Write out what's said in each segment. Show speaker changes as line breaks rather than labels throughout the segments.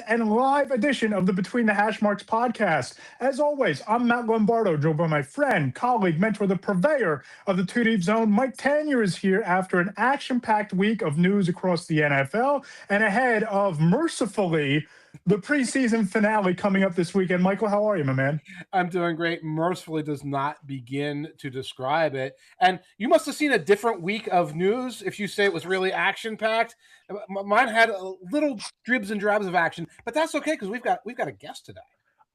and live edition of the Between the Hash Marks podcast. As always, I'm Matt Lombardo, joined by my friend, colleague, mentor, the purveyor of the Two Deep Zone. Mike Tanier is here after an action-packed week of news across the NFL and ahead of, mercifully, the preseason finale coming up this weekend. Michael, how are you, my man?
I'm doing great. Mercifully does not begin to describe it. And you must have seen a different week of news if you say it was really action-packed. Mine had a little dribs and drabs of action, but that's okay because we've got a guest today.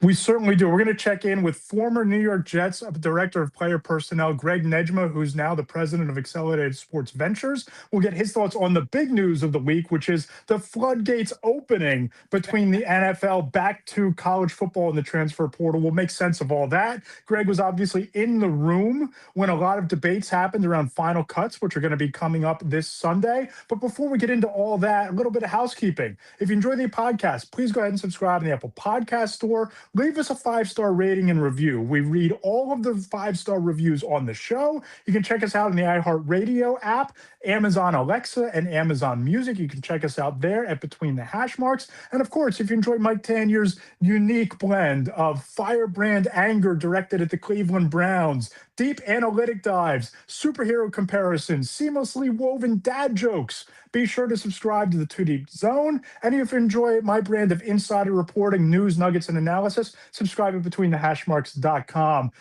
We certainly do. We're going to check in with former New York Jets Director of Player Personnel, Greg Nejma, who's now the president of Accelerated Sports Ventures. We'll get his thoughts on the big news of the week, which is the floodgates opening between the NFL back to college football and the transfer portal. We'll make sense of all that. Greg was obviously in the room when a lot of debates happened around final cuts, which are going to be coming up this Sunday. But before we get into all that, a little bit of housekeeping. If you enjoy the podcast, please go ahead and subscribe in the Apple Podcast Store. Leave us a 5-star rating and review. We read all of the 5-star reviews on the show. You can check us out in the iHeartRadio app, Amazon Alexa, and Amazon Music. You can check us out there at Between the Hash Marks. And of course, if you enjoy Mike Tanier's unique blend of firebrand anger directed at the Cleveland Browns, deep analytic dives, superhero comparisons, seamlessly woven dad jokes, be sure to subscribe to the Two Deep Zone. And if you enjoy my brand of insider reporting, news, nuggets, and analysis, subscribe at BetweenTheHashMarks.com.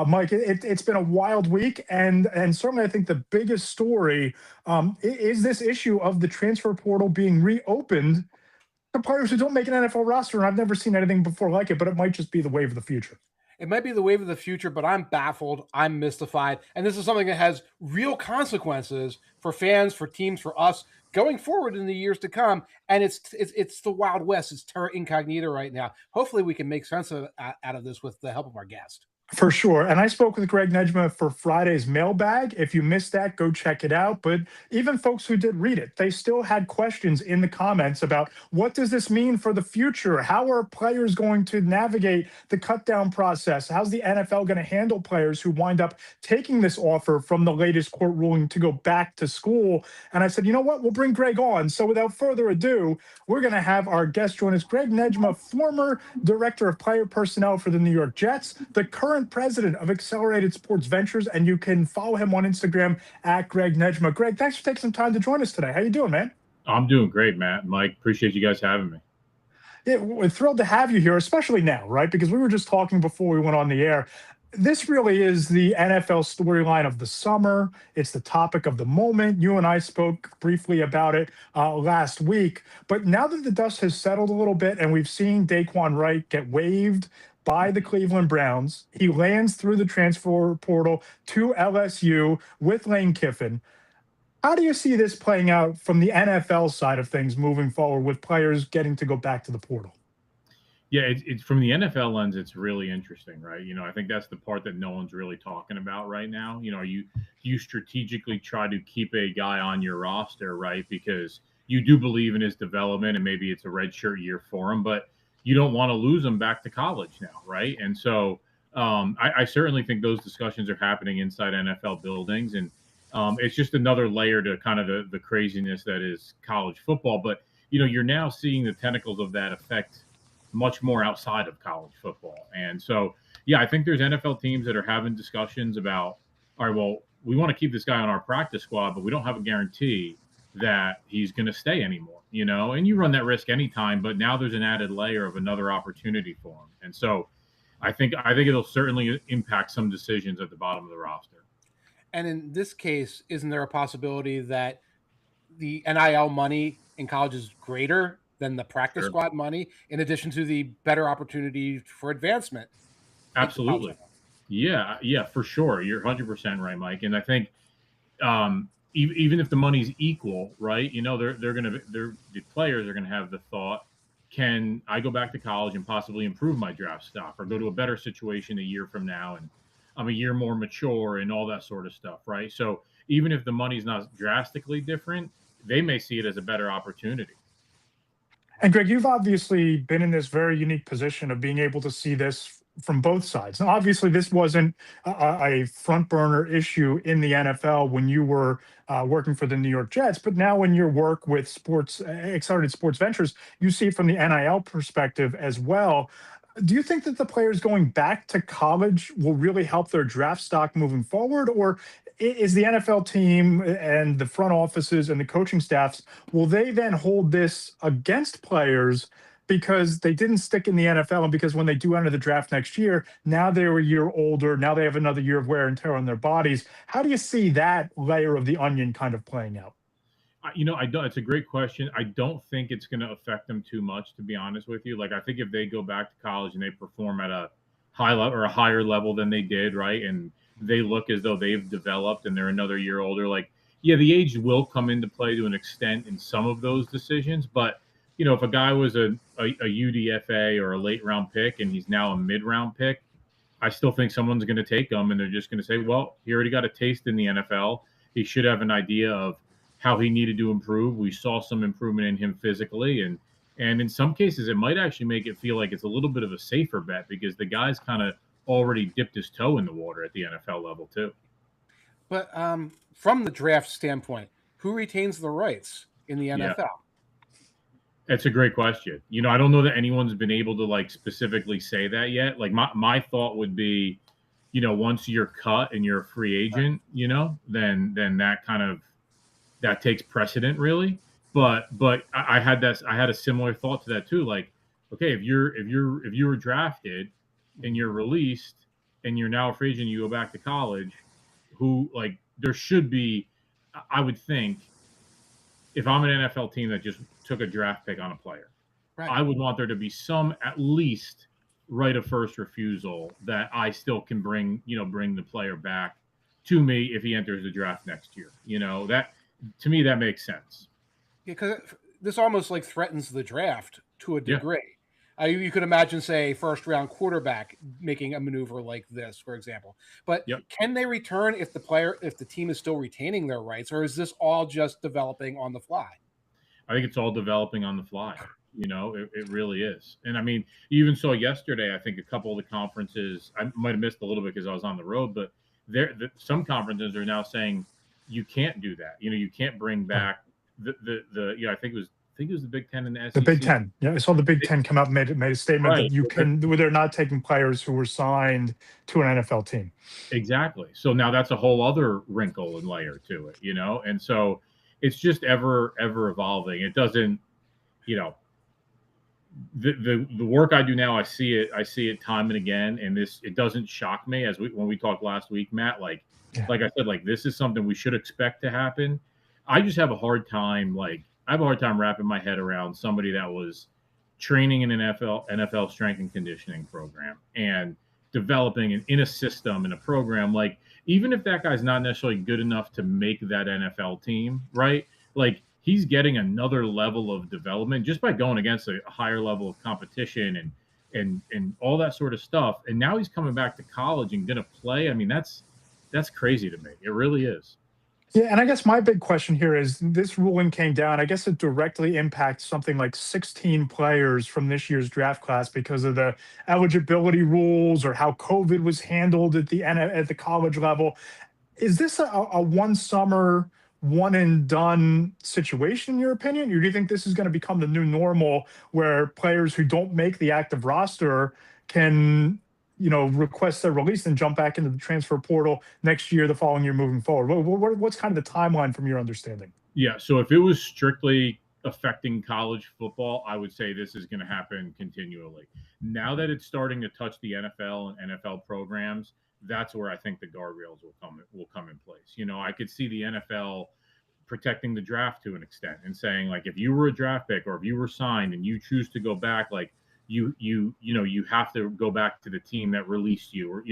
Mike, it's been a wild week, and certainly I think the biggest story is this issue of the transfer portal being reopened to players who don't make an NFL roster. And I've never seen anything before like it, but it might just be the wave of the future.
It might be the wave of the future, but I'm baffled. I'm mystified. And this is something that has real consequences for fans, for teams, for us going forward in the years to come. And it's the Wild West. It's terra incognita right now. Hopefully we can make sense out of this with the help of our guest.
For sure. And I spoke with Greg Nejma for Friday's mailbag. If you missed that, go check it out. But even folks who did read it, they still had questions in the comments about what does this mean for the future? How are players going to navigate the cut down process? How's the NFL going to handle players who wind up taking this offer from the latest court ruling to go back to school? And I said, you know what? We'll bring Greg on. So without further ado, we're going to have our guest join us, Greg Nejma, former director of player personnel for the New York Jets, the current president of Accelerated Sports Ventures, and you can follow him on Instagram at Greg Nejma. Greg, thanks for taking some time to join us today. How you doing, man?
I'm doing great, Matt. Mike, appreciate you guys having me.
Yeah, we're thrilled to have you here, especially now, right? Because we were just talking before we went on the air. This really is the NFL storyline of the summer. It's the topic of the moment. You and I spoke briefly about it last week. But now that the dust has settled a little bit and we've seen Daquan Wright get waived by the Cleveland Browns, he lands through the transfer portal to LSU with Lane Kiffin. How do you see this playing out from the NFL side of things moving forward with players getting to go back to the portal?
Yeah, it's from the NFL lens, it's really interesting, right? I think that's the part that no one's really talking about right now. You strategically try to keep a guy on your roster, right? Because you do believe in his development and maybe it's a redshirt year for him, but you don't want to lose him back to college now, right? And so I certainly think those discussions are happening inside NFL buildings, and it's just another layer to kind of the craziness that is college football. But you're now seeing the tentacles of that effect much more outside of college football. And so, yeah, I think there's NFL teams that are having discussions about, all right, well, we want to keep this guy on our practice squad, but we don't have a guarantee that he's going to stay anymore, and you run that risk anytime, but now there's an added layer of another opportunity for him. And so I think it'll certainly impact some decisions at the bottom of the roster.
And in this case, isn't there a possibility that the NIL money in college is greater than the practice squad money, in addition to the better opportunity for advancement?
Absolutely. Yeah, for sure. You're 100% right, Mike. And I think even if the money's equal, right? The players are gonna have the thought, can I go back to college and possibly improve my draft stock or go to a better situation a year from now and I'm a year more mature and all that sort of stuff, right? So even if the money's not drastically different, they may see it as a better opportunity.
And Greg, you've obviously been in this very unique position of being able to see this from both sides. Now, obviously, this wasn't a front burner issue in the NFL when you were working for the New York Jets, but now in your work with sports, Accelerated Sports Ventures, you see it from the NIL perspective as well. Do you think that the players going back to college will really help their draft stock moving forward, or is the NFL team and the front offices and the coaching staffs, will they then hold this against players because they didn't stick in the NFL, and because when they do enter the draft next year, now they're a year older, now they have another year of wear and tear on their bodies? How do you see that layer of the onion kind of playing out?
I don't. It's a great question. I don't think it's going to affect them too much, to be honest with you. Like, I think if they go back to college and they perform at a high level or a higher level than they did, right, and they look as though they've developed and they're another year older, like, yeah, the age will come into play to an extent in some of those decisions. But if a guy was a UDFA or a late round pick and he's now a mid round pick, I still think someone's going to take him, and they're just going to say, well, he already got a taste in the NFL. He should have an idea of how he needed to improve. We saw some improvement in him physically, and in some cases, it might actually make it feel like it's a little bit of a safer bet because the guy's kind of already dipped his toe in the water at the NFL level too.
But from the draft standpoint, who retains the rights in the NFL?
Yeah. That's a great question. I don't know that anyone's been able to like specifically say that yet. Like my thought would be, once you're cut and you're a free agent, then that takes precedent really. But I had a similar thought to that too. Like, okay, if you were drafted and you're released and you're now a free agent, you go back to college, there should be, I would think, if I'm an NFL team that just took a draft pick on a player, right, I would want there to be some at least right of first refusal that I still can bring the player back to me if he enters the draft next year. That to me that makes sense.
Because this almost like threatens the draft to a degree. Yeah. You could imagine, say, first round quarterback making a maneuver like this, for example. But Can they return if the team is still retaining their rights, or is this all just developing on the fly?
I think it's all developing on the fly. It really is. And I mean, you even saw yesterday, I think a couple of the conferences, I might have missed a little bit because I was on the road, but some conferences are now saying you can't do that. You can't bring back I think it was the Big Ten and the SEC.
The Big Ten. Yeah, I saw the Big Ten come out and made a statement that they're not taking players who were signed to an NFL team.
Exactly. So now that's a whole other wrinkle and layer to it, and so it's just ever evolving. It doesn't, the work I do now, I see it time and again, and it doesn't shock me when we talked last week, Matt, like I said, like this is something we should expect to happen. I just have a hard time wrapping my head around somebody that was training in an NFL strength and conditioning program and developing in a system and a program. Like, even if that guy's not necessarily good enough to make that NFL team, right? Like, he's getting another level of development just by going against a higher level of competition and all that sort of stuff. And now he's coming back to college and going to play. I mean, that's crazy to me. It really is.
Yeah, and I guess my big question here is this ruling came down. I guess it directly impacts something like 16 players from this year's draft class because of the eligibility rules or how COVID was handled at the college level. Is this a one summer, one and done situation in your opinion? Or do you think this is going to become the new normal where players who don't make the active roster can request their release and jump back into the transfer portal next year, the following year, moving forward? What's kind of the timeline from your understanding?
Yeah, so if it was strictly affecting college football, I would say this is going to happen continually. Now that it's starting to touch the NFL and NFL programs, that's where I think the guardrails will come in place. I could see the NFL protecting the draft to an extent and saying, like, if you were a draft pick or if you were signed and you choose to go back, like, you have to go back to the team that released you, or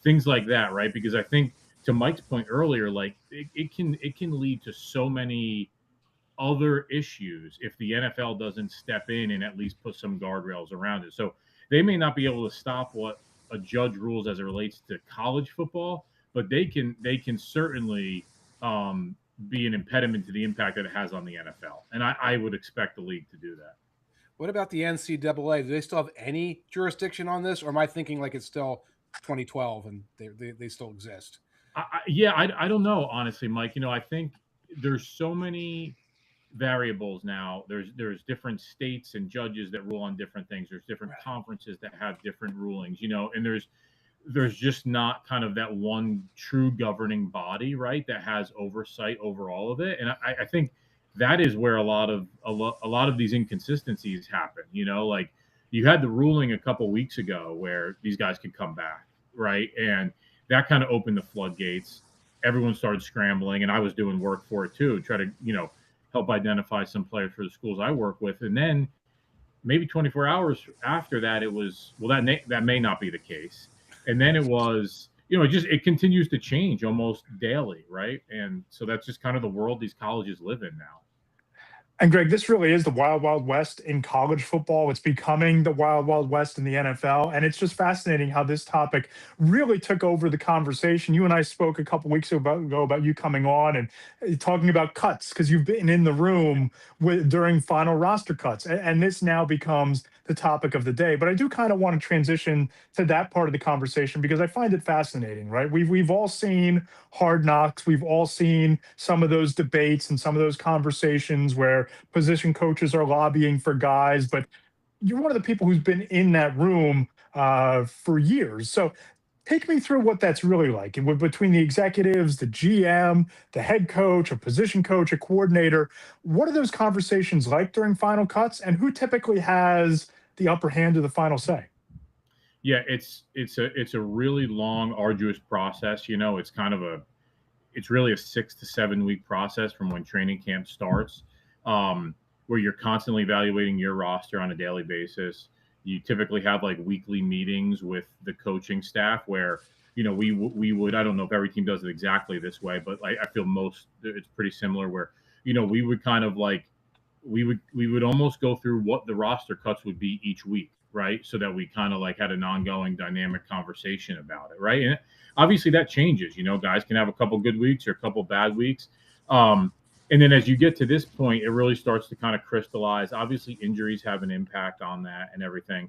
things like that, right? Because I think, to Mike's point earlier, like it can lead to so many other issues if the NFL doesn't step in and at least put some guardrails around it. So they may not be able to stop what a judge rules as it relates to college football, but they can certainly be an impediment to the impact that it has on the NFL. And I would expect the league to do that.
What about the NCAA? Do they still have any jurisdiction on this, or am I thinking like it's still 2012 and they still exist?
I don't know, honestly, Mike. I think there's so many variables now. There's different states and judges that rule on different things. There's different
Right.
conferences that have different rulings, and there's just not kind of that one true governing body, right, that has oversight over all of it. And I think that is where a lot of these inconsistencies happen. Like you had the ruling a couple weeks ago where these guys could come back, right, and that kind of opened the floodgates. Everyone started scrambling, and I was doing work for it too, try to help identify some players for the schools I work with, and then maybe 24 hours after that, it was, well, that may not be the case. And then it was, it continues to change almost daily, right? And so that's just kind of the world these colleges live in now.
And Greg, this really is the wild, wild west in college football. It's becoming the wild, wild west in the NFL. And it's just fascinating how this topic really took over the conversation. You and I spoke a couple weeks ago about you coming on and talking about cuts because you've been in the room during final roster cuts. And this now becomes the topic of the day. But I do kind of want to transition to that part of the conversation because I find it fascinating, right? We've all seen Hard Knocks. We've all seen some of those debates and some of those conversations where position coaches are lobbying for guys, but you're one of the people who's been in that room for years. So take me through what that's really like and between the executives, the GM, the head coach, a position coach, a coordinator. What are those conversations like during final cuts, and who typically has the upper hand of the final say?
Yeah, it's a really long, arduous process. It's really a 6 to 7 week process from when training camp starts, where you're constantly evaluating your roster on a daily basis. You typically have like weekly meetings with the coaching staff where, we would, I don't know if every team does it exactly this way, but I feel it's pretty similar where, we would kind of like, we would almost go through what the roster cuts would be each week, right? So that we kind of like had an ongoing dynamic conversation about it, right? And obviously that changes. Guys can have a couple good weeks or a couple bad weeks. And then as you get to this point, it really starts to kind of crystallize. Obviously, injuries have an impact on that and everything.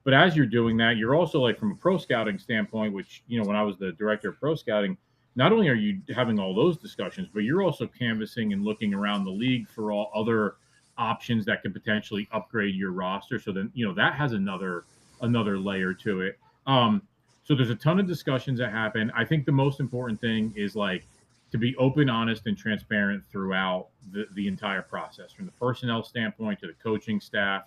But as you're doing that, you're also like from a pro scouting standpoint, which, when I was the director of pro scouting, not only are you having all those discussions, but you're also canvassing and looking around the league for all other options that could potentially upgrade your roster. So then, that has another layer to it. So there's a ton of discussions that happen. I think the most important thing is like to be open, honest, and transparent throughout the entire process, from the personnel standpoint to the coaching staff.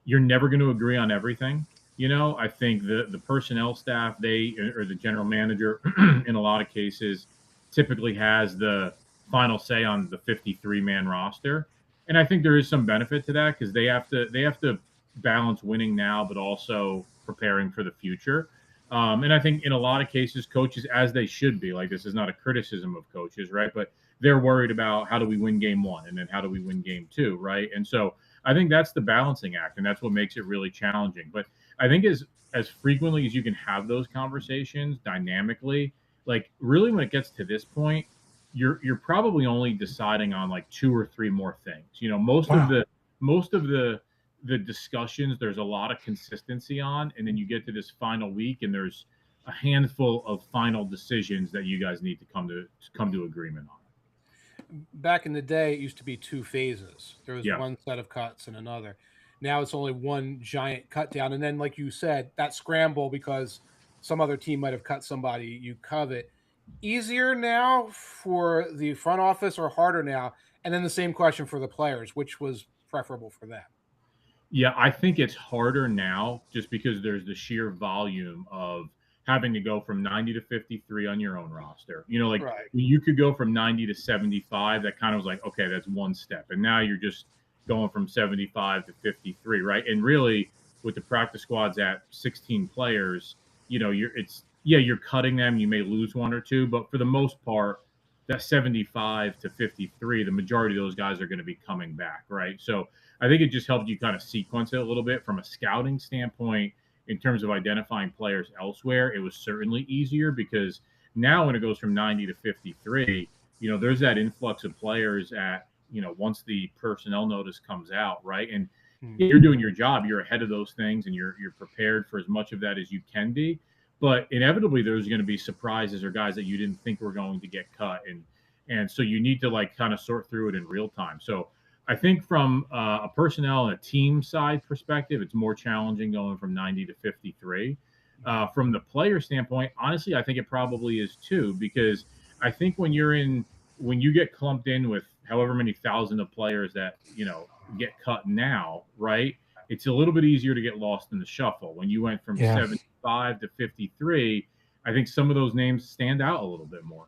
You're never going to agree on everything. I think the personnel staff, or the general manager in a lot of cases typically has the final say on the 53-man roster. And I think there is some benefit to that because they have to balance winning now, but also preparing for the future. And I think in a lot of cases, coaches, as they should be, like this is not a criticism of coaches, right? But they're worried about how do we win game one and then how do we win game two, right? And so I think that's the balancing act, and that's what makes it really challenging. But I think as frequently as you can have those conversations dynamically, like really when it gets to this point, you're probably only deciding on like 2 or 3 more things. Most
Wow.
of the discussions there's a lot of consistency on, and then you get to this final week and there's a handful of final decisions that you guys need to come to agreement on.
Back in the day, it used to be 2 phases. There was
Yeah.
one set of cuts and another. Now it's only one giant cut down. And then, like you said, that scramble because some other team might have cut somebody you covet. Easier now for the front office or harder now? And then the same question for the players, which was preferable for them?
Yeah, I think it's harder now just because there's the sheer volume of having to go from 90 to 53 on your own roster. Like
Right.
you could go from 90 to 75. That kind of was like, okay, that's one step. And now you're just going from 75 to 53, right? And really, with the practice squads at 16 players, you're cutting them. You may lose one or two, but for the most part, that 75 to 53, the majority of those guys are going to be coming back, right? So I think it just helped you kind of sequence it a little bit from a scouting standpoint in terms of identifying players elsewhere. It was certainly easier because now when it goes from 90 to 53, there's that influx of players once the personnel notice comes out, right? And you're doing your job. You're ahead of those things, and you're prepared for as much of that as you can be. But inevitably, there's going to be surprises or guys that you didn't think were going to get cut, and so you need to like kind of sort through it in real time. So I think from a personnel and a team side perspective, it's more challenging going from 90 to 53. From the player standpoint, honestly, I think it probably is too, because I think when you get clumped in with however many thousand of players that, get cut now, right? It's a little bit easier to get lost in the shuffle. When you went from 75 to 53, I think some of those names stand out a little bit more.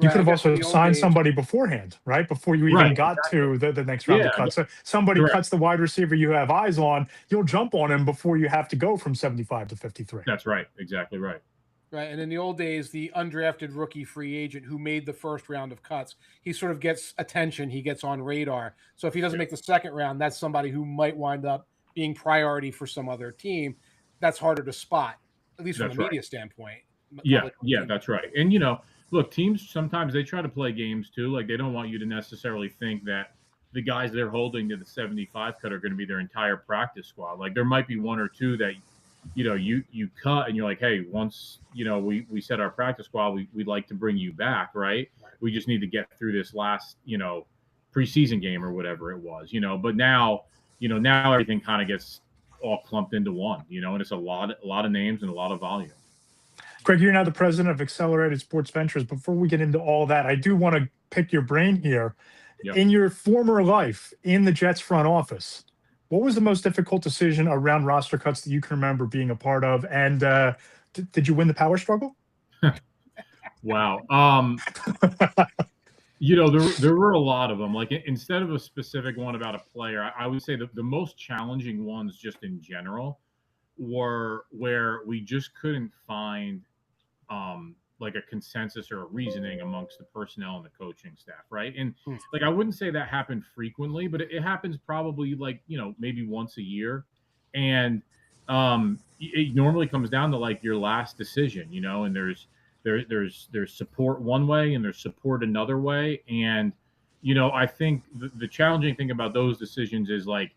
You could have also signed somebody beforehand, right? Before you even got to the next round of cuts. So somebody cuts the wide receiver you have eyes on, you'll jump on him before you have to go from 75 to 53.
That's right. Exactly right.
Right. And in the old days, the undrafted rookie free agent who made the first round of cuts, he sort of gets attention. He gets on radar. So if he doesn't make the second round, that's somebody who might wind up being priority for some other team. That's harder to spot, at least from a media standpoint.
Yeah, that's right. And, look, teams sometimes they try to play games too. Like they don't want you to necessarily think that the guys they're holding to the 75 cut are going to be their entire practice squad. Like there might be one or two that, you cut and you're like, hey, once, we set our practice squad, we'd like to bring you back, right? We just need to get through this last, preseason game or whatever it was, But now, now everything kind of gets all clumped into one, and it's a lot of names and a lot of volume.
Greg, you're now the president of Accelerated Sports Ventures. Before we get into all that, I do want to pick your brain here. Yep. In your former life in the Jets front office, what was the most difficult decision around roster cuts that you can remember being a part of? And did you win the power struggle?
Wow. There were a lot of them. Like instead of a specific one about a player, I would say that the most challenging ones just in general were where we just couldn't find like a consensus or a reasoning amongst the personnel and the coaching staff, right? And like I wouldn't say that happened frequently, but it happens probably like maybe once a year, and it normally comes down to like your last decision, and there's support one way and there's support another way, and I think the challenging thing about those decisions is like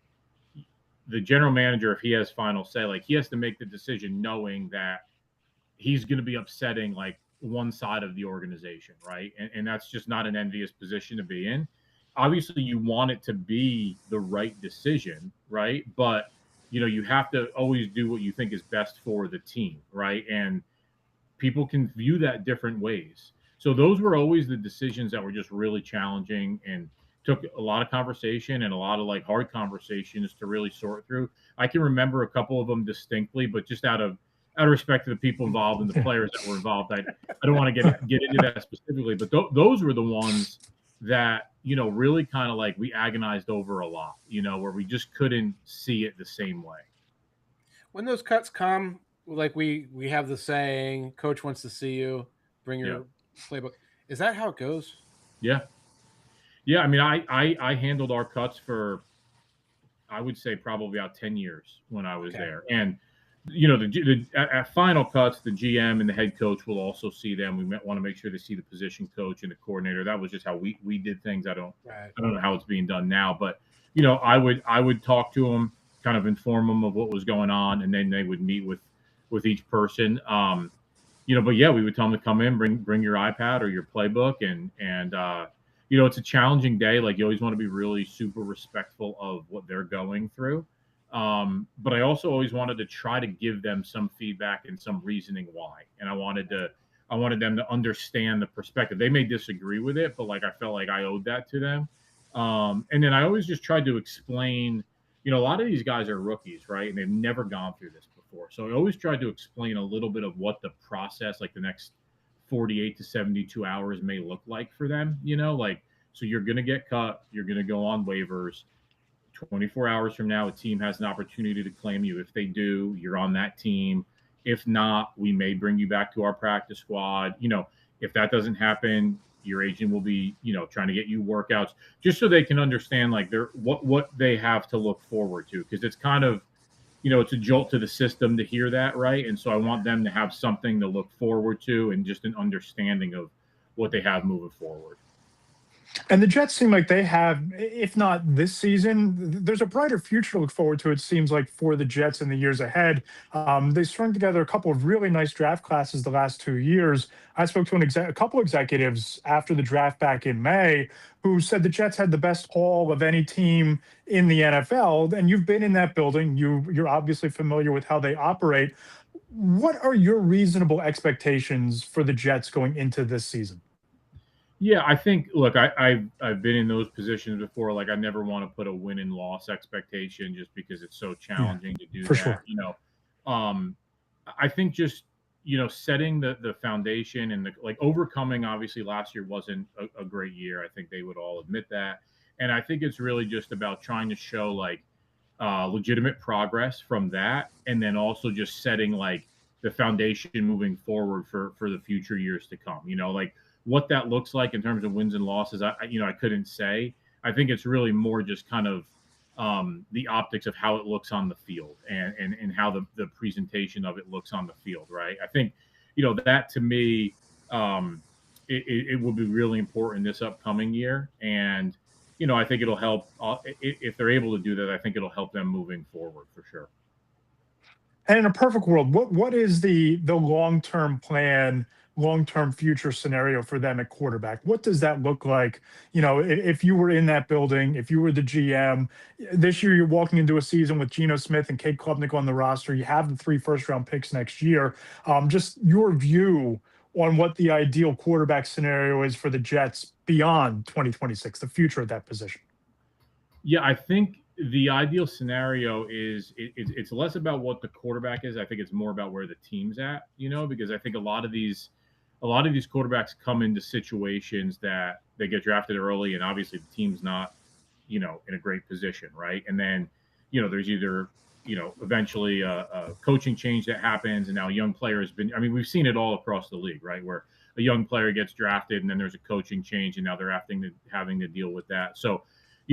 the general manager, if he has final say, like he has to make the decision knowing that he's going to be upsetting like one side of the organization, right? And that's just not an envious position to be in. Obviously, you want it to be the right decision, right? But, you have to always do what you think is best for the team, right? And people can view that different ways. So those were always the decisions that were just really challenging and took a lot of conversation and a lot of like hard conversations to really sort through. I can remember a couple of them distinctly, but just out of respect to the people involved and the players that were involved, I don't want to get into that specifically, but those were the ones that, really kind of like we agonized over a lot, where we just couldn't see it the same way.
When those cuts come, like we have the saying, coach wants to see you, bring your playbook. Is that how it goes?
Yeah. Yeah. I mean, I handled our cuts for, I would say probably about 10 years when I was there. And, at final cuts, the GM and the head coach will also see them. We want to make sure they see the position coach and the coordinator. That was just how we did things. I don't know how it's being done now, but I would talk to them, kind of inform them of what was going on, and then they would meet with each person. But yeah, we would tell them to come in, bring your iPad or your playbook, and it's a challenging day. Like you always want to be really super respectful of what they're going through. But I also always wanted to try to give them some feedback and some reasoning why. And I wanted them to understand the perspective. They may disagree with it, but like I felt like I owed that to them. And then I always just tried to explain, a lot of these guys are rookies, right? And they've never gone through this before. So I always tried to explain a little bit of what the process, like the next 48 to 72 hours may look like for them, so you're going to get cut, you're going to go on waivers. 24 hours from now, a team has an opportunity to claim you. If they do, you're on that team. If not, we may bring you back to our practice squad. If that doesn't happen, your agent will be, trying to get you workouts just so they can understand like what they have to look forward to. Because it's kind of, it's a jolt to the system to hear that, right? And so I want them to have something to look forward to and just an understanding of what they have moving forward.
And the Jets seem like they have, if not this season, there's a brighter future to look forward to, it seems like, for the Jets in the years ahead. They strung together a couple of really nice draft classes the last 2 years. I spoke to a couple executives after the draft back in May who said the Jets had the best haul of any team in the NFL. And you've been in that building. You're obviously familiar with how they operate. What are your reasonable expectations for the Jets going into this season?
Yeah, I think. Look, I've been in those positions before. Like, I never want to put a win and loss expectation just because it's so
Yeah,
challenging to do
for
that.
sure.
Um, I think just setting the foundation and like overcoming. Obviously, last year wasn't a great year. I think they would all admit that. And I think it's really just about trying to show like legitimate progress from that, and then also just setting like the foundation moving forward for the future years to come. Like what that looks like in terms of wins and losses, I couldn't say. I think it's really more just kind of the optics of how it looks on the field, and how the presentation of it looks on the field, right? I think that to me, it will be really important this upcoming year, and I think it'll help if they're able to do that. I think it'll help them moving forward for sure.
And in a perfect world, what is the long term plan, long term future scenario for them at quarterback? What does that look like? If you were in that building, if you were the GM this year, you're walking into a season with Geno Smith and Kate Klubnik on the roster. You have the 3 first round picks next year. Just your view on what the ideal quarterback scenario is for the Jets beyond 2026, the future of that position.
Yeah, I think the ideal scenario is it's less about what the quarterback is. I think it's more about where the team's at. Because I think a lot of these quarterbacks come into situations that they get drafted early, and obviously the team's not in a great position, right? And then there's either eventually a coaching change that happens, and now a young player has been. I mean, we've seen it all across the league, right? Where a young player gets drafted, and then there's a coaching change, and now they're having to deal with that. So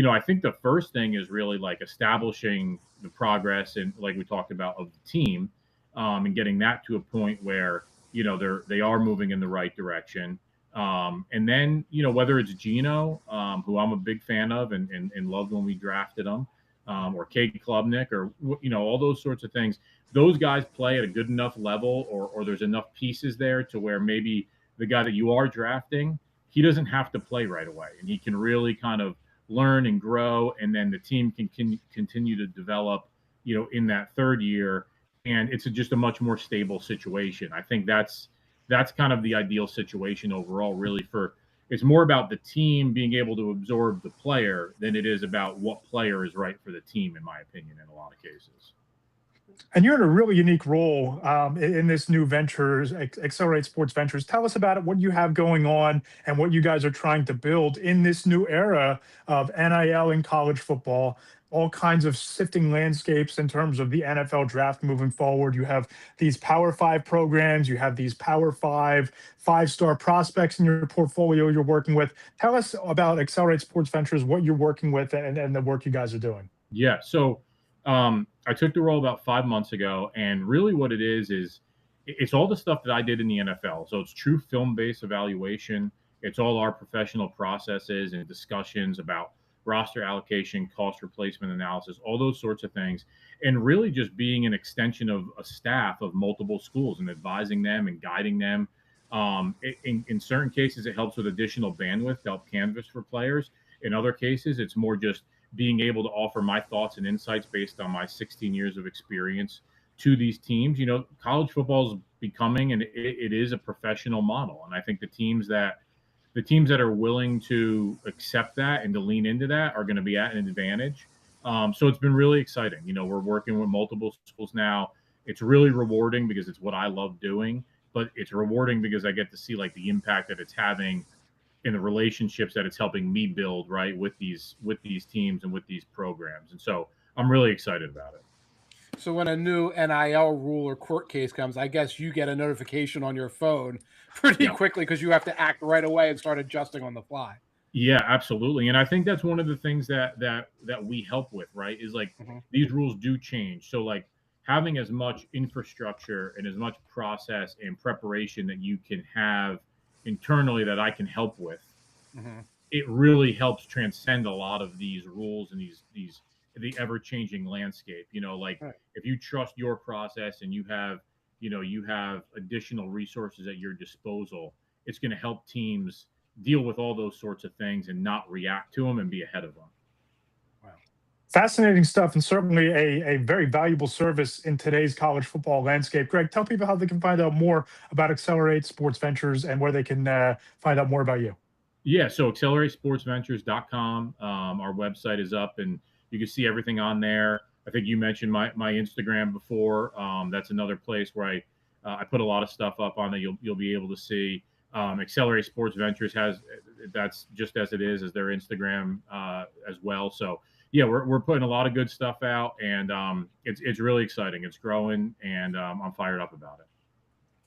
I think the first thing is really like establishing the progress and like we talked about of the team, and getting that to a point where they are moving in the right direction. And then whether it's Geno, who I'm a big fan of and loved when we drafted him, or Cade Klubnik, or all those sorts of things. Those guys play at a good enough level, or there's enough pieces there to where maybe the guy that you are drafting, he doesn't have to play right away, and he can really kind of learn and grow, and then the team can continue to develop, in that third year, and it's just a much more stable situation. I think that's kind of the ideal situation overall, really. For it's more about the team being able to absorb the player than it is about what player is right for the team, in my opinion, in a lot of cases.
And you're in a really unique role in this new ventures, Accelerate Sports Ventures. Tell us about it, what you have going on, and what you guys are trying to build in this new era of NIL in college football. All kinds of sifting landscapes in terms of the NFL draft moving forward. You have these Power Five programs, you have these Power Five 5 star prospects in your portfolio you're working with. Tell us about Accelerate Sports Ventures, what you're working with, and the work you guys are doing.
Yeah. So I took the role about 5 months ago, and really what it is it's all the stuff that I did in the NFL. So it's true film-based evaluation. It's all our professional processes and discussions about roster allocation, cost replacement analysis, all those sorts of things, and really just being an extension of a staff of multiple schools and advising them and guiding them. In certain cases, it helps with additional bandwidth to help canvas for players. In other cases, it's more just being able to offer my thoughts and insights based on my 16 years of experience to these teams. College football is becoming, and it is a professional model. And I think the teams that are willing to accept that and to lean into that are going to be at an advantage. So it's been really exciting. We're working with multiple schools now. It's really rewarding because it's what I love doing, but it's rewarding because I get to see like the impact that it's having in the relationships that it's helping me build, right, with these teams and with these programs. And so I'm really excited about it.
So when a new NIL rule or court case comes, I guess you get a notification on your phone pretty
Yeah.
quickly because you have to act right away and start adjusting on the fly.
Yeah, absolutely. And I think that's one of the things that we help with, right? Is like
Hmm.
these rules do change. So like having as much infrastructure and as much process and preparation that you can have internally that I can help with,
Hmm.
it really helps transcend a lot of these rules and the ever-changing landscape. Like
Right.
if you trust your process and you have additional resources at your disposal, it's going to help teams deal with all those sorts of things and not react to them and be ahead of them.
Wow.
Fascinating stuff, and certainly a very valuable service in today's college football landscape. Greg, tell people how they can find out more about Accelerate Sports Ventures and where they can find out more about you.
Yeah, so acceleratesportsventures.com. Our website is up, and you can see everything on there. I think you mentioned my Instagram before. That's another place where I put a lot of stuff up on that you'll be able to see. Accelerate Sports Ventures that's just as it is as their Instagram as well. So yeah, we're putting a lot of good stuff out, and it's really exciting. It's growing, and I'm fired up about it.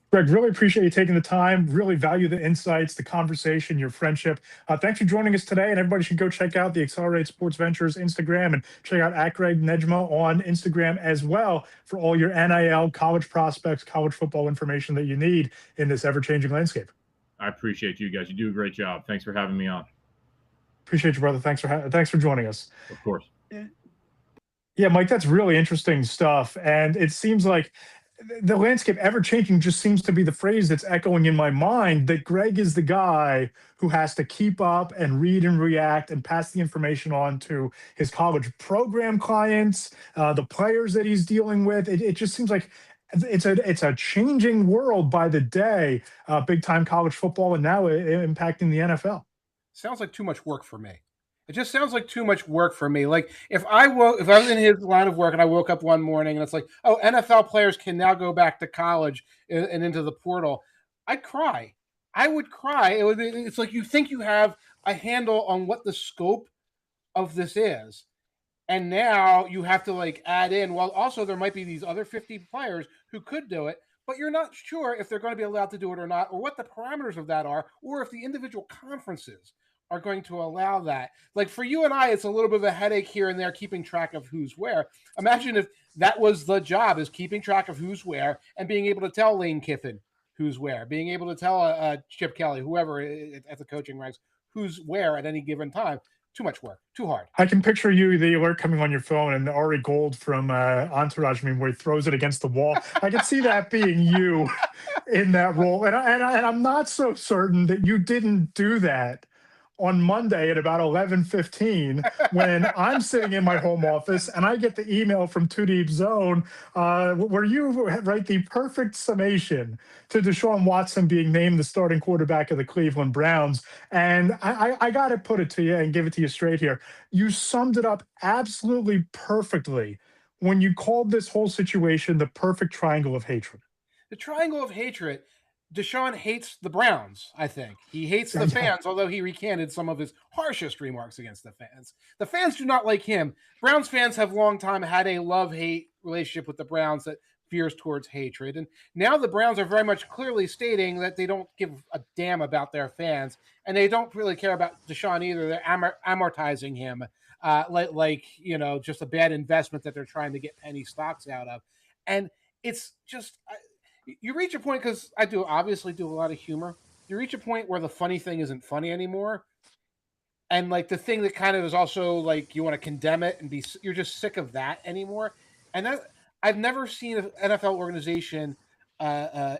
Greg, really appreciate you taking the time. Really value the insights, the conversation, your friendship. Thanks for joining us today. And everybody should go check out the Accelerate Sports Ventures Instagram and check out at Greg Nejma on Instagram as well for all your NIL, college prospects, college football information that you need in this ever-changing landscape.
I appreciate you guys. You do a great job. Thanks for having me on.
Appreciate you, brother. Thanks for joining us.
Of course.
Yeah, Mike, that's really interesting stuff. And it seems like the landscape ever changing just seems to be the phrase that's echoing in my mind, that Greg is the guy who has to keep up and read and react and pass the information on to his college program clients, the players that he's dealing with. It just seems like it's a changing world by the day, big time college football, and now impacting the NFL.
Sounds like too much work for me. It just sounds like too much work for me. Like if I was in his line of work and I woke up one morning and it's like, oh, NFL players can now go back to college and into the portal, I'd cry. I would cry. It's like you think you have a handle on what the scope of this is, and now you have to like add in. Well, also there might be these other 50 players who could do it, but you're not sure if they're going to be allowed to do it or not, or what the parameters of that are, or if the individual conferences are going to allow that. Like for you and I, it's a little bit of a headache here and there keeping track of who's where. Imagine if that was the job, is keeping track of who's where and being able to tell Lane Kiffin who's where, being able to tell Chip Kelly, whoever at the coaching ranks, who's where at any given time. Too much work, too hard.
I can picture the alert coming on your phone, and Ari Gold from Entourage, where he throws it against the wall. I can see that being you in that role. And I'm not so certain that you didn't do that on Monday at about 11:15 when I'm sitting in my home office and I get the email from Two Deep Zone where you write the perfect summation to Deshaun Watson being named the starting quarterback of the Cleveland Browns. And I got to put it to you and give it to you straight here. You summed it up absolutely perfectly when you called this whole situation the perfect triangle of hatred.
The triangle of hatred. Deshaun hates the Browns, I think. He hates the fans, although he recanted some of his harshest remarks against the fans. The fans do not like him. Browns fans have long time had a love-hate relationship with the Browns that veers towards hatred. And now the Browns are very much clearly stating that they don't give a damn about their fans, and they don't really care about Deshaun either. They're amortizing him like just a bad investment that they're trying to get penny stocks out of. And it's just... you reach a point, because I obviously do a lot of humor. You reach a point where the funny thing isn't funny anymore. And like the thing that kind of is also like, you want to condemn it and you're just sick of that anymore. And that I've never seen an NFL organization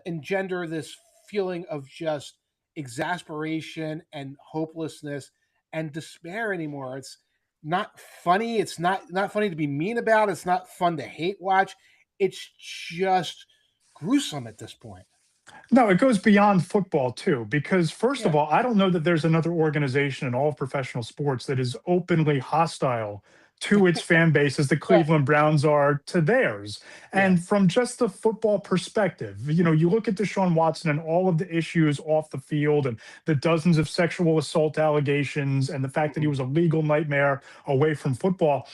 engender this feeling of just exasperation and hopelessness and despair anymore. It's not funny. It's not funny to be mean about. It's not fun to hate watch. It's just gruesome at this point.
No, it goes beyond football too, because first of all, I don't know that there's another organization in all of professional sports that is openly hostile to its fan base as the Cleveland Browns are to theirs. And from just the football perspective, you look at Deshaun Watson and all of the issues off the field and the dozens of sexual assault allegations and the fact that he was a legal nightmare away from football.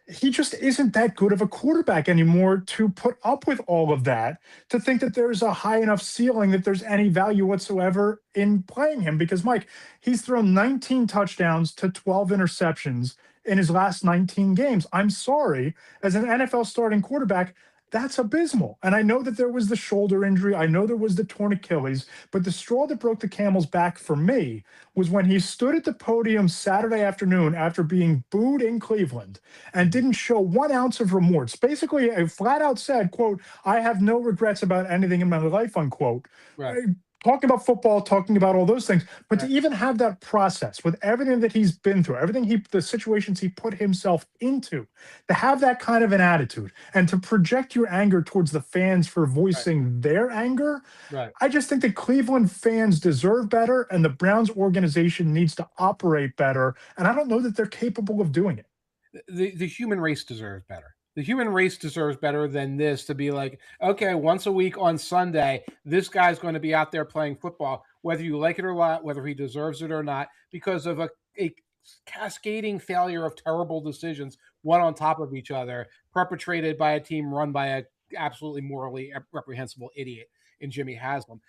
He just isn't that good of a quarterback anymore to put up with all of that, to think that there's a high enough ceiling that there's any value whatsoever in playing him. Because, Mike, he's thrown 19 touchdowns to 12 interceptions in his last 19 games. I'm sorry, as an NFL starting quarterback, That's abysmal. And I know that there was the shoulder injury. I know there was the torn Achilles, but the straw that broke the camel's back for me was when he stood at the podium Saturday afternoon after being booed in Cleveland and didn't show 1 ounce of remorse. Basically, I flat out said, quote, I have no regrets about anything in my life, unquote.
Right.
Talking about football, talking about all those things, but
Right.
to even have that process with everything that he's been through, the situations he put himself into, to have that kind of an attitude and to project your anger towards the fans for voicing their anger,
Right.
I just think that Cleveland fans deserve better and the Browns organization needs to operate better. And I don't know that they're capable of doing it.
The human race deserves better. The human race deserves better than this to be like, okay, once a week on Sunday, this guy's going to be out there playing football, whether you like it or not, whether he deserves it or not, because of a cascading failure of terrible decisions, one on top of each other, perpetrated by a team run by a absolutely morally reprehensible idiot in Jimmy Haslam.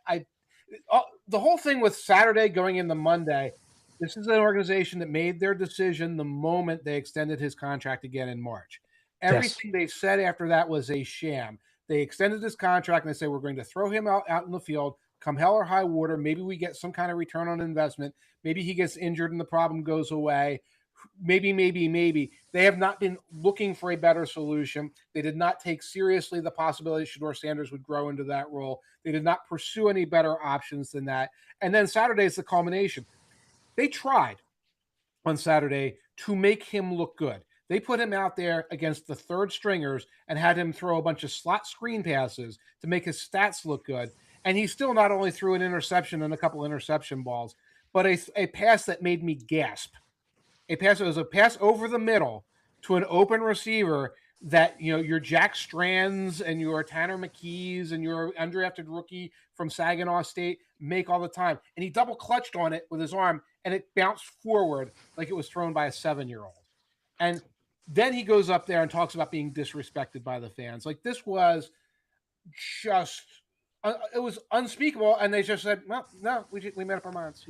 The whole thing with Saturday going into Monday, this is an organization that made their decision the moment they extended his contract again in March.
Yes.
Everything they said after that was a sham. They extended his contract and they say, we're going to throw him out in the field, come hell or high water. Maybe we get some kind of return on investment. Maybe he gets injured and the problem goes away. Maybe. They have not been looking for a better solution. They did not take seriously the possibility Shedeur Sanders would grow into that role. They did not pursue any better options than that. And then Saturday is the culmination. They tried on Saturday to make him look good. They put him out there against the third stringers and had him throw a bunch of slot screen passes to make his stats look good. And he still not only threw an interception and a couple interception balls, but a pass that made me gasp. It was a pass over the middle to an open receiver that, your Jack Strands and your Tanner McKees and your undrafted rookie from Saginaw State make all the time. And he double clutched on it with his arm and it bounced forward like it was thrown by a 7-year-old. And then he goes up there and talks about being disrespected by the fans. Like, this was just, it was unspeakable. And they just said, well, no, we made up our minds.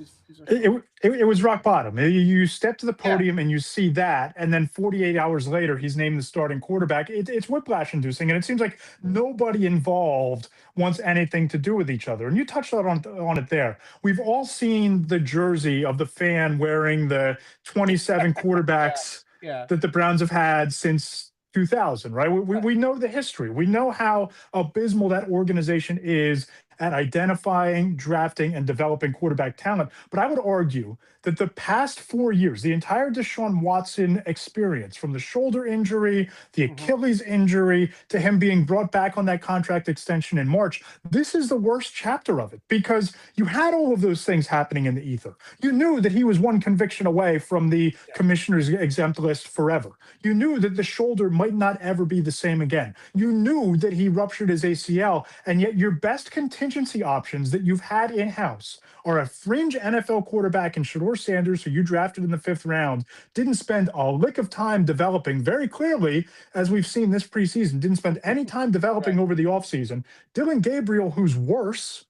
It was rock bottom. You step to the podium and you see that, and then 48 hours later, he's named the starting quarterback. It's whiplash inducing, and it seems like nobody involved wants anything to do with each other. And you touched on it there. We've all seen the jersey of the fan wearing the 27 quarterbacks that the Browns have had since 2000, right? We know the history. We know how abysmal that organization is at identifying, drafting, and developing quarterback talent. But I would argue that the past 4 years, the entire Deshaun Watson experience, from the shoulder injury, the Achilles injury, to him being brought back on that contract extension in March, this is the worst chapter of it, because you had all of those things happening in the ether. You knew that he was one conviction away from the commissioner's exempt list forever. You knew that the shoulder might not ever be the same again. You knew that he ruptured his ACL, and yet your best contingency options that you've had in-house are a fringe NFL quarterback in Shedeur Sanders, who you drafted in the 5th round, didn't spend a lick of time developing, very clearly, as we've seen this preseason, didn't spend any time developing over the offseason. Dillon Gabriel, who's worse,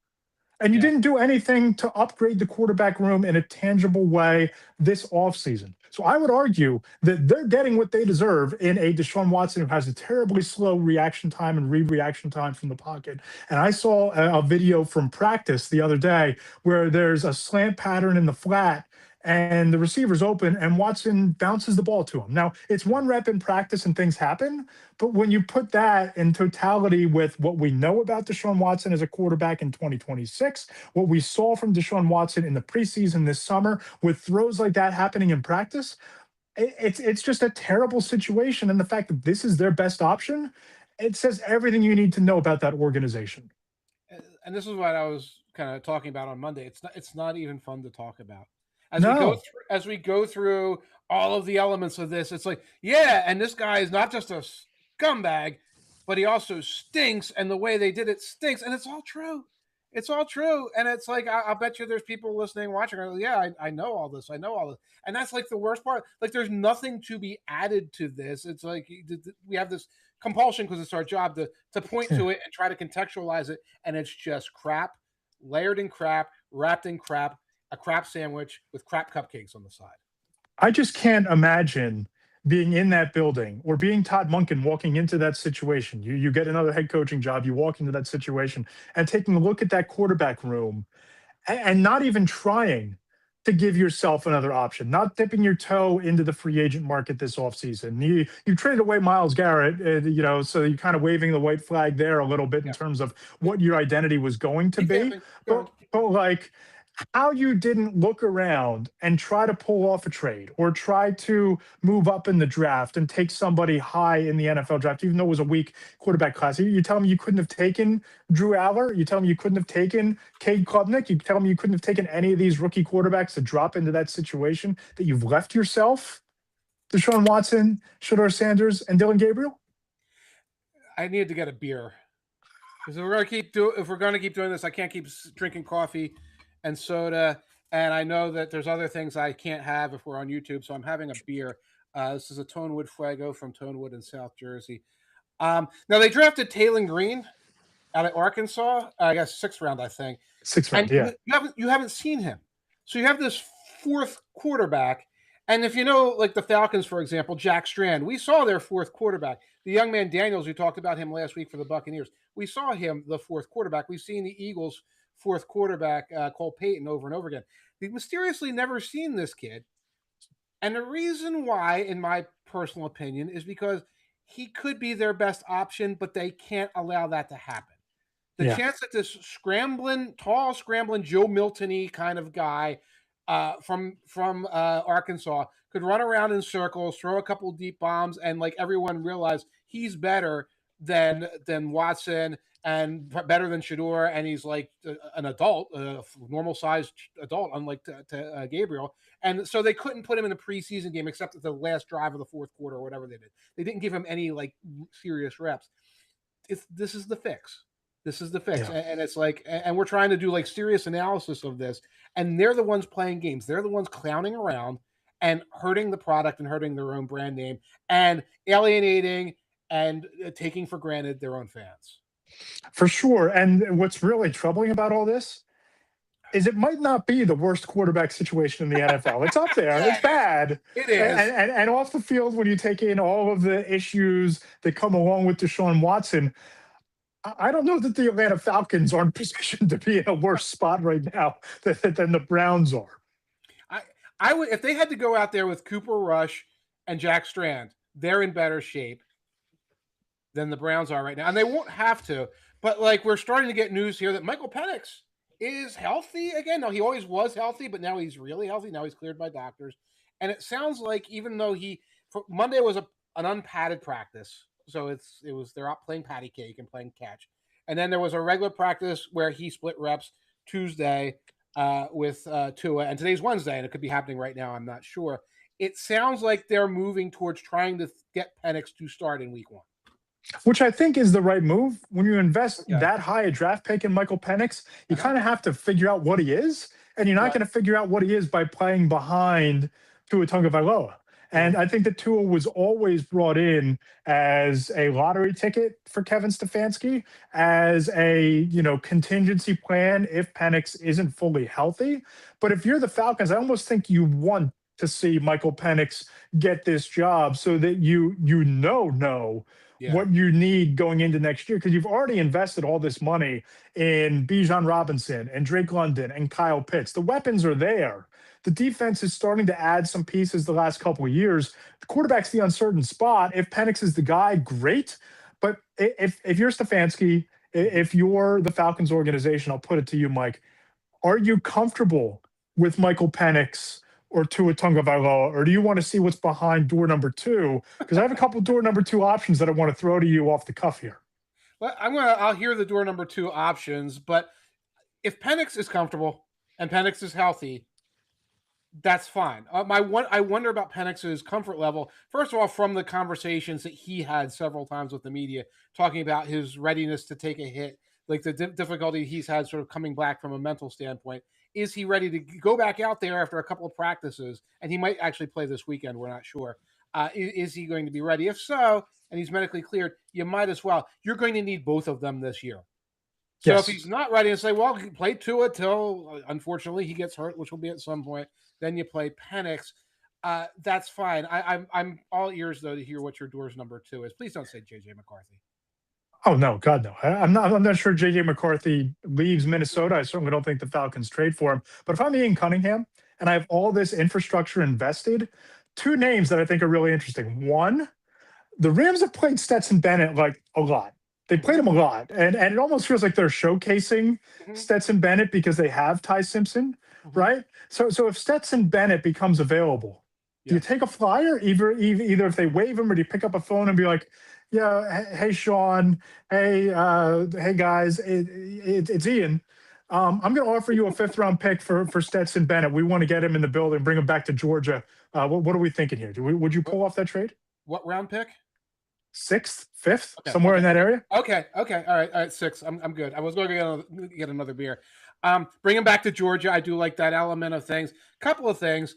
and you didn't do anything to upgrade the quarterback room in a tangible way this offseason. So I would argue that they're getting what they deserve in a Deshaun Watson who has a terribly slow reaction time and reaction time from the pocket. And I saw a video from practice the other day where there's a slant pattern in the flat and the receiver's open and Watson bounces the ball to him. Now, it's one rep in practice and things happen, but when you put that in totality with what we know about Deshaun Watson as a quarterback in 2026, what we saw from Deshaun Watson in the preseason this summer with throws like that happening in practice, it's just a terrible situation. And the fact that this is their best option, it says everything you need to know about that organization.
And this is what I was kind of talking about on Monday. It's not even fun to talk about. As we go through all of the elements of this, it's like, and this guy is not just a scumbag, but he also stinks, and the way they did it stinks, and it's all true. It's all true, and it's like, I'll bet you there's people listening, watching, I know all this, and that's like the worst part. Like, there's nothing to be added to this. It's like we have this compulsion, because it's our job to point to it and try to contextualize it, and it's just crap, layered in crap, wrapped in crap. A crap sandwich with crap cupcakes on the side.
I just can't imagine being in that building or being Todd Monken walking into that situation. You get another head coaching job, you walk into that situation and taking a look at that quarterback room and not even trying to give yourself another option, not dipping your toe into the free agent market this offseason. You traded away Miles Garrett, so you're kind of waving the white flag there a little bit in
Yeah.
terms of what your identity was going to
Keep
be.
vamping. Go ahead.
But like how you didn't look around and try to pull off a trade or try to move up in the draft and take somebody high in the NFL draft, even though it was a weak quarterback class. You tell me you couldn't have taken Drew Aller? You tell me you couldn't have taken Cade Klubnik? You tell me you couldn't have taken any of these rookie quarterbacks to drop into that situation that you've left yourself? Deshaun Watson, Shedeur Sanders, and Dylan Gabriel?
I needed to get a beer. Because if we're gonna keep doing this, I can't keep drinking coffee and soda, and I know that there's other things I can't have if we're on YouTube, so I'm having a beer. This is a Tonewood Fuego from Tonewood in South Jersey. Now they drafted Taylor Green out of Arkansas. I guess 6th round, I think.
Sixth round,
And
yeah.
you haven't seen him, so you have this 4th quarterback. And if you know, like the Falcons, for example, Jack Strand, we saw their 4th quarterback. The young man Daniels, we talked about him last week for the Buccaneers. We saw him, the 4th quarterback. We've seen the Eagles' 4th quarterback, Cole Payton, over and over again. We've mysteriously never seen this kid. And the reason why, in my personal opinion, is because he could be their best option, but they can't allow that to happen. The
Yeah.
chance that this tall scrambling Joe Milton-y kind of guy from Arkansas could run around in circles, throw a couple deep bombs, and like everyone realize he's better than Watson and better than Shedeur, and he's like an adult, a normal sized adult, unlike Gabriel. And so they couldn't put him in a preseason game except at the last drive of the 4th quarter or whatever they did. They didn't give him any like serious reps. This is the fix. This is the fix.
Yeah.
And it's like, and we're trying to do like serious analysis of this. And they're the ones playing games. They're the ones clowning around and hurting the product and hurting their own brand name and alienating and taking for granted their own fans.
For sure. And what's really troubling about all this is it might not be the worst quarterback situation in the NFL. It's up there. It's bad.
It is.
And off the field, when you take in all of the issues that come along with Deshaun Watson, I don't know that the Atlanta Falcons are in position to be in a worse spot right now than the Browns are.
I would, if they had to go out there with Cooper Rush and Jack Strand, they're in better shape than the Browns are right now. And they won't have to, but like we're starting to get news here that Michael Penix is healthy again. No, he always was healthy, but now he's really healthy. Now he's cleared by doctors. And it sounds like even though Monday was an unpadded practice, so they're out playing patty cake and playing catch. And then there was a regular practice where he split reps Tuesday with Tua, and today's Wednesday, and it could be happening right now. I'm not sure. It sounds like they're moving towards trying to get Penix to start in week 1.
Which I think is the right move. When you invest that high a draft pick in Michael Penix, you kind of have to figure out what he is, and you're not going to figure out what he is by playing behind Tua Tagovailoa. And I think that Tua was always brought in as a lottery ticket for Kevin Stefanski, as a contingency plan if Penix isn't fully healthy. But if you're the Falcons, I almost think you want to see Michael Penix get this job so that you know what you need going into next year, because you've already invested all this money in Bijan Robinson and Drake London and Kyle Pitts. The weapons are there. The defense is starting to add some pieces the last couple of years. The quarterback's the uncertain spot. If Penix is the guy, great. But if you're Stefanski, if you're the Falcons organization, I'll put it to you, Mike, are you comfortable with Michael Penix or Tua Tagovailoa, or do you want to see what's behind door number 2? Because I have a couple door number 2 options that I want to throw to you off the cuff here.
Well, I'll hear the door number 2 options, but if Penix is comfortable and Penix is healthy, that's fine. I wonder about Penix's comfort level. First of all, from the conversations that he had several times with the media, talking about his readiness to take a hit, like the difficulty he's had sort of coming back from a mental standpoint. Is he ready to go back out there after a couple of practices? And he might actually play this weekend. We're not sure. Is he going to be ready? If so, and he's medically cleared, you might as well. You're going to need both of them this year. So if he's not ready, and say, well, play Tua till, unfortunately, he gets hurt, which will be at some point, then you play Penix. That's fine. I'm all ears though to hear what your Doors number 2 is. Please don't say JJ McCarthy.
Oh no, God no. I'm not sure JJ McCarthy leaves Minnesota. I certainly don't think the Falcons trade for him. But if I'm Ian Cunningham and I have all this infrastructure invested, two names that I think are really interesting. One, the Rams have played Stetson Bennett like a lot. They played him a lot, and it almost feels like they're showcasing
Mm-hmm.
Stetson Bennett because they have Ty Simpson,
Mm-hmm.
right? So if Stetson Bennett becomes available, do you
Yes.
take a flyer? Either if they waive him or do you pick up a phone and be like, yeah, hey Sean, hey guys, it's Ian. I'm going to offer you a fifth-round pick for Stetson Bennett. We want to get him in the building, bring him back to Georgia. What are we thinking here? Would you pull off that trade?
What round pick?
Sixth, fifth,
Okay,
somewhere in that
okay.
area.
Okay. All right. 6. I'm good. I was going to get another beer. Bring him back to Georgia. I do like that element of things. Couple of things.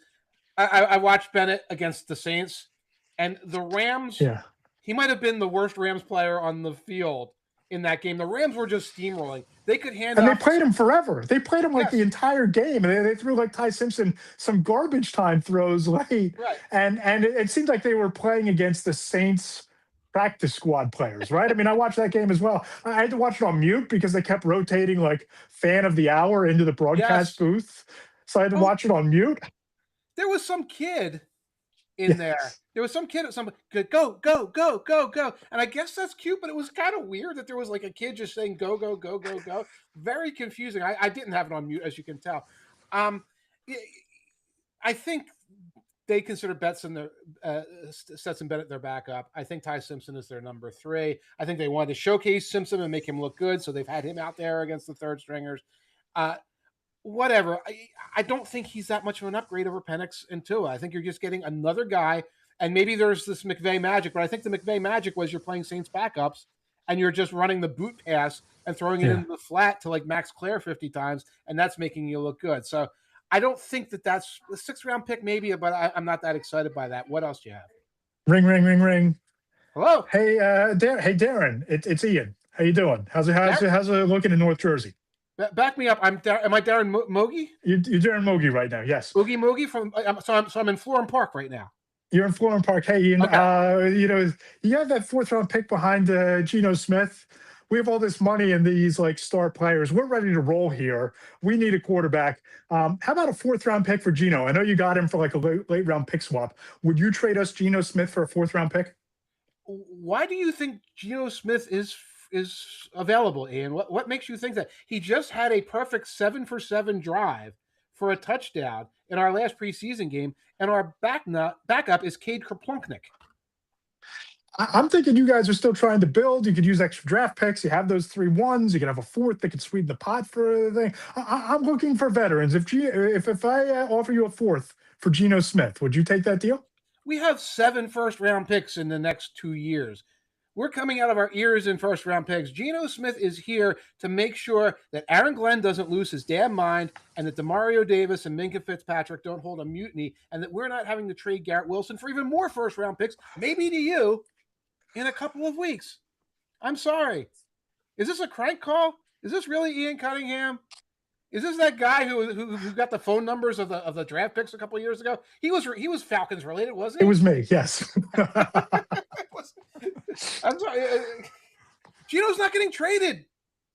I watched Bennett against the Saints, and the Rams.
Yeah,
He might have been the worst Rams player on the field in that game. The Rams were just steamrolling. They could hand
and they
off.
played him forever. They played him like
Yes.
the entire game. They threw like Ty Simpson some garbage time throws late,
Right.
and it seemed like they were playing against the Saints practice squad players, right? I mean, I watched that game as well. I had to watch it on mute because they kept rotating like fan of the hour into the broadcast
Yes.
booth, so I had to
Oh.
watch it on mute.
There was some kid in there. There was some kid at some go. And I guess that's cute, but it was kind of weird that there was like a kid just saying go. Very confusing. I didn't have it on mute, as you can tell. I think they consider Stetson Bennett their backup. I think Ty Simpson is their number 3. I think they wanted to showcase Simpson and make him look good, so they've had him out there against the third stringers. Whatever. I don't think he's that much of an upgrade over Penix and Tua. I think you're just getting another guy, and maybe there's this McVay magic, but I think the McVay magic was you're playing Saints backups, and you're just running the boot pass and throwing it into the flat to like Max Clare 50 times, and that's making you look good. So I don't think that's a 6th-round pick, maybe, but I'm not that excited by that. What else do you have?
Ring, ring, ring, ring.
Hello.
Hey, Darren. It's Ian. How you doing? How's it looking in North Jersey?
Back me up. Am I Darren Mogi?
You're Darren Mogi right now. Yes.
Oogie Moogie from. So I'm in Florham Park right now.
You're in Florham Park. Hey, Ian.
Okay.
You have that 4th-round pick behind Geno Smith. We have all this money in these like star players. We're ready to roll here. We need a quarterback. How about a 4th-round pick for Geno? I know you got him for like a late round pick swap. Would you trade us Geno Smith for a 4th-round pick?
Why do you think Geno Smith is available, Ian? What makes you think that? He just had a perfect 7-for-7 drive for a touchdown in our last preseason game, and our backup is Cade Kerplunknik.
I'm thinking you guys are still trying to build. You could use extra draft picks. You have those 3 1s. You can have a 4th that could sweeten the pot for the thing. I'm looking for veterans. If I offer you a 4th for Geno Smith, would you take that deal?
We have 7 first-round picks in the next 2 years. We're coming out of our ears in first-round picks. Geno Smith is here to make sure that Aaron Glenn doesn't lose his damn mind, and that Demario Davis and Minkah Fitzpatrick don't hold a mutiny, and that we're not having to trade Garrett Wilson for even more first-round picks, maybe to you, in a couple of weeks. I'm sorry. Is this a crank call? Is this really Ian Cunningham? Is this that guy who got the phone numbers of the draft picks a couple of years ago? He was Falcons related, wasn't he?
It was me. Yes.
I'm sorry. Geno's not getting traded.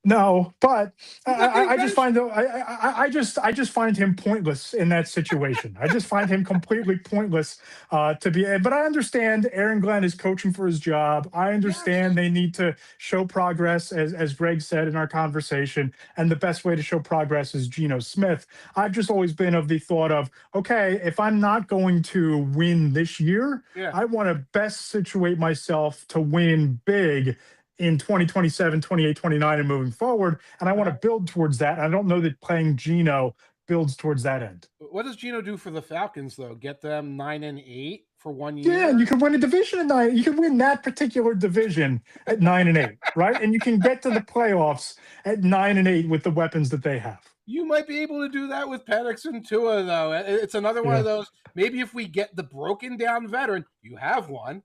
No, but I just find him pointless in that situation. I just find him completely pointless to be. But I understand Aaron Glenn is coaching for his job. I understand they need to show progress, as Greg said in our conversation. And the best way to show progress is Geno Smith. I've just always been of the thought of, okay, if I'm not going to win this year, I want to best situate myself to win big in 2027, 28, 29, and moving forward. And I want to build towards that. I don't know that playing Geno builds towards that end.
What does Geno do for the Falcons, though? Get them 9-8 for 1 year?
Yeah, and you can win a division at 9. You can win that particular division at 9-8, right? And you can get to the playoffs at 9-8 with the weapons that they have.
You might be able to do that with Penix and Tua, though. It's another one of those. Maybe if we get the broken down veteran, you have one.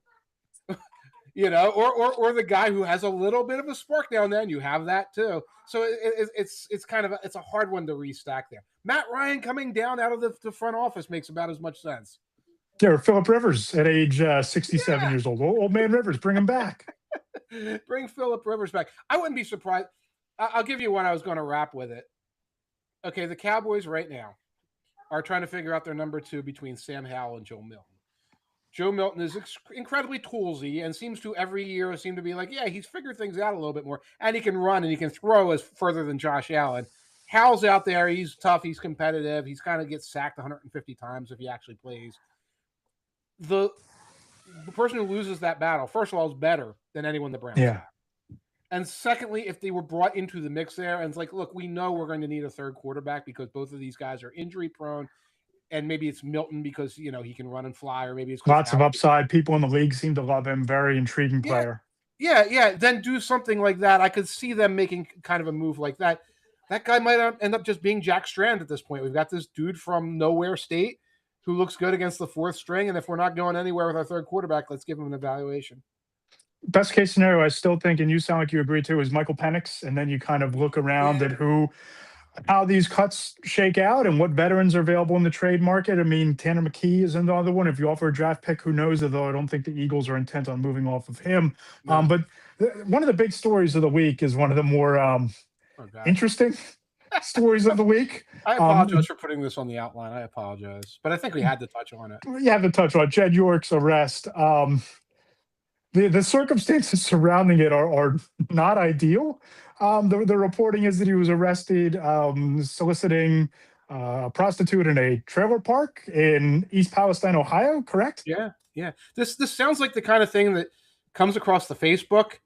Or the guy who has a little bit of a spark down there, and you have that too. So it's kind of it's a hard one to restack there. Matt Ryan coming down out of the front office makes about as much sense.
Yeah, Philip Rivers at age 67 years old. Old man Rivers, bring him back.
Bring Philip Rivers back. I wouldn't be surprised. I'll give you one. I was going to wrap with it. Okay, the Cowboys right now are trying to figure out their number two between Sam Howell and Joe Milton. Joe Milton is incredibly toolsy and seems to every year seem to be like, yeah, he's figured things out a little bit more, and he can run and he can throw as further than Josh Allen. Howell's out there. He's tough. He's competitive. He's kind of gets sacked 150 times if he actually plays. The person who loses that battle, first of all, is better than anyone the Browns have. And secondly, if they were brought into the mix there, and it's like, look, we know we're going to need a third quarterback because both of these guys are injury prone, and maybe it's Milton because he can run and fly, or maybe it's
lots of upside. People in the league seem to love him. Very intriguing player.
Yeah. Then do something like that. I could see them making kind of a move like that. That guy might end up just being Jack Strand at this point. We've got this dude from nowhere state who looks good against the fourth string, and if we're not going anywhere with our third quarterback, let's give him an evaluation.
Best case scenario, I still think, and you sound like you agree too, is Michael Penix, and then you kind of look around at how these cuts shake out and what veterans are available in the trade market. I mean, Tanner McKee is another one. If you offer a draft pick, who knows? Although I don't think the Eagles are intent on moving off of him. No. But one of the big stories of the week is one of the more interesting stories of the week.
I apologize for putting this on the outline. I apologize, but I think we had to touch on it.
You have to touch on Jed York's arrest. The circumstances surrounding it are not ideal. The reporting is that he was arrested soliciting a prostitute in a trailer park in East Palestine, Ohio, correct?
Yeah. This sounds like the kind of thing that comes across the Facebook.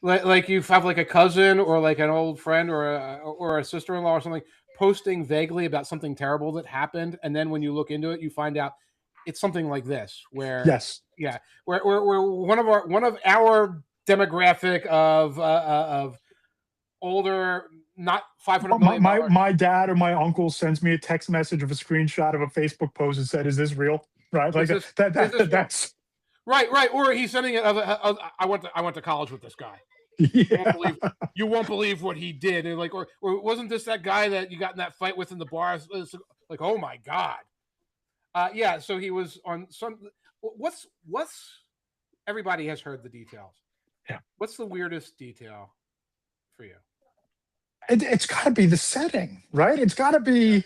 Like you have like a cousin or like an old friend or a sister-in-law or something posting vaguely about something terrible that happened, and then when you look into it, you find out it's something like this, where where one of our demographic of older, not 500 million.
My dad or my uncle sends me a text message of a screenshot of a Facebook post and said, "Is this real?" Right, like that's
right. Or he's sending it. I went to college with this guy.
Yeah.
You won't believe what he did. And like, or wasn't this that guy that you got in that fight with in the bar? It's like, oh my God. So he was on some. What's everybody has heard the details.
Yeah.
What's the weirdest detail for you?
It's got to be the setting, right? It's got to be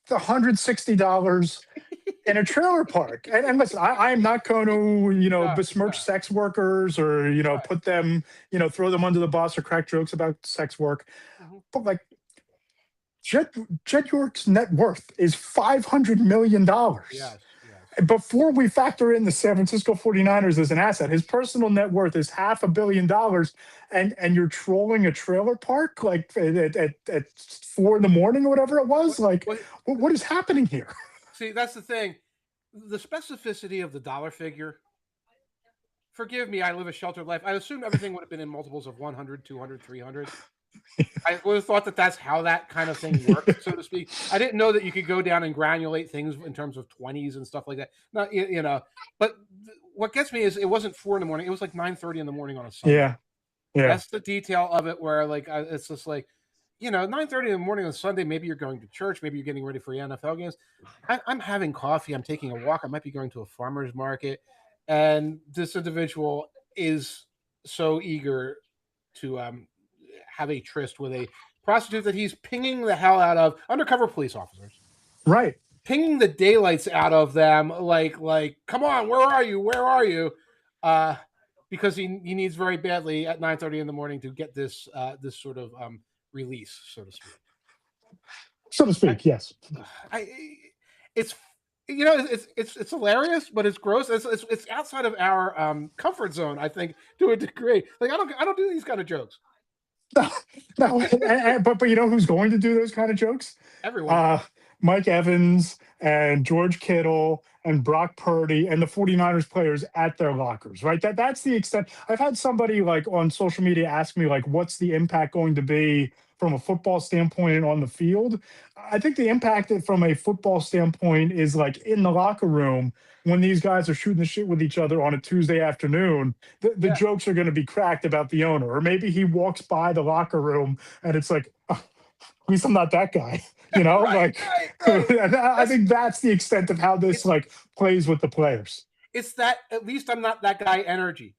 the $160 in a trailer park. And listen, I am not going to besmirch sex workers or put them throw them under the bus or crack jokes about sex work, but like Jed York's net worth is $500 million.
Yes.
Before we factor in the San Francisco 49ers as an asset, his personal net worth is $500 million, and you're trolling a trailer park like at 4 a.m. or whatever it was. What is happening here?
See, that's the thing. The specificity of the dollar figure. Forgive me, I live a sheltered life. I assume everything would have been in multiples of 100, 200, 300. I would have thought that that's how that kind of thing worked, so to speak. I didn't know that you could go down and granulate things in terms of 20s and stuff like that. Not, but what gets me is it wasn't 4 a.m. It was like 9:30 in the morning on a Sunday.
Yeah.
That's the detail of it where it's just like, 9:30 in the morning on Sunday, maybe you're going to church, maybe you're getting ready for your NFL games. I'm having coffee, I'm taking a walk, I might be going to a farmer's market, and this individual is so eager to have a tryst with a prostitute that he's pinging the hell out of undercover police officers.
Right.
Pinging the daylights out of them like, come on, where are you? Because he needs very badly at 9:30 in the morning to get this sort of release, so to speak.
Yes.
It's it's hilarious, but it's gross. It's outside of our comfort zone, I think, to a degree. Like I don't do these kind of jokes.
No, but you know who's going to do those kind of jokes?
Everyone.
Mike Evans and George Kittle and Brock Purdy and the 49ers players at their lockers, right? That's the extent. I've had somebody like on social media ask me like, what's the impact going to be from a football standpoint and on the field? I think the impact from a football standpoint is like in the locker room when these guys are shooting the shit with each other on a Tuesday afternoon, the jokes are going to be cracked about the owner. Or maybe he walks by the locker room and it's like, oh, at least I'm not that guy. You know,
Right,
like
right, right.
I
That's
think that's the extent of how this
it's
like plays with the players.
it's that at least I'm not that guy energy.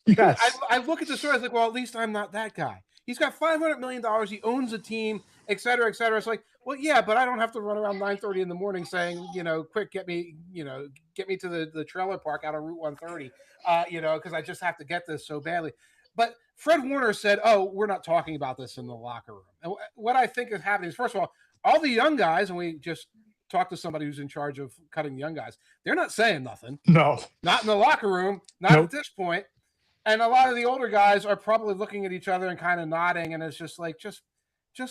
Because
Yes.
I look at the story, I was like, well, at least I'm not that guy. He's got $500 million. He owns a team, et cetera, et cetera. It's like, well, yeah, but I don't have to run around 9:30 in the morning saying, quick, get me to the trailer park out of Route 130, because I just have to get this so badly. But Fred Warner said, oh, we're not talking about this in the locker room. And what I think is happening is, first of all the young guys, and we just talked to somebody who's in charge of cutting young guys, they're not saying nothing.
No.
Not in the locker room, not
Nope.
at this point. And a lot of the older guys are probably looking at each other and kind of nodding, and it's just like, just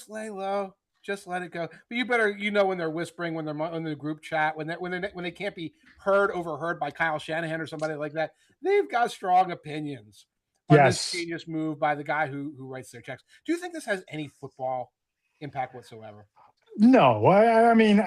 lay low, just let it go. But you better, when they're whispering, when they're in the group chat, when they can't be overheard by Kyle Shanahan or somebody like that, they've got strong opinions on this
Yes.
genius move by the guy who writes their checks. Do you think this has any football impact whatsoever?
No. I mean,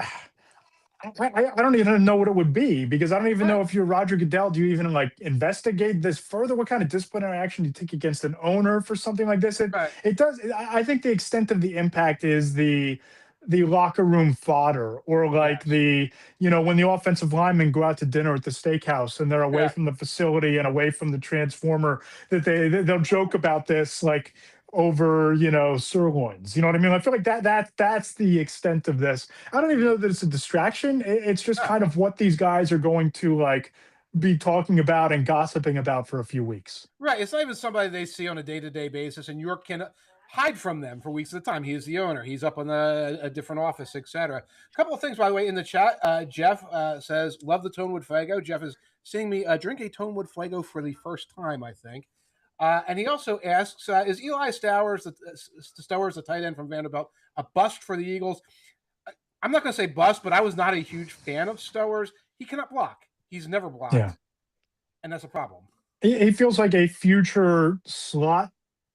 I don't even know what it would be because I don't even
Right,
know if you're Roger Goodell. Do you even like investigate this further? What kind of disciplinary action do you take against an owner for something like this? It
right,
it does. I think the extent of the impact is the locker room fodder, or like
yes,
when the offensive linemen go out to dinner at the steakhouse and they're away
yeah,
from the facility and away from the transformer, that they'll joke about this like over sirloins. You know what I mean? I feel like that's the extent of this. I don't even know that it's a distraction. It's just
no,
kind of what these guys are going to like be talking about and gossiping about for a few weeks.
right. It's not even somebody they see on a day-to-day basis, and York can hide from them for weeks at a time. He is the owner. He's up on a different office, etc. A couple of things, by the way, in the chat. Jeff says, "Love the Tonewood Fuego." Jeff is seeing me drink a Tonewood Fuego for the first time, I think. And he also asks, "Is Eli Stowers, the tight end from Vanderbilt, a bust for the Eagles?" I'm not going to say bust, but I was not a huge fan of Stowers. He cannot block. He's never
Yeah.
blocked, and that's a problem.
It feels like a future slot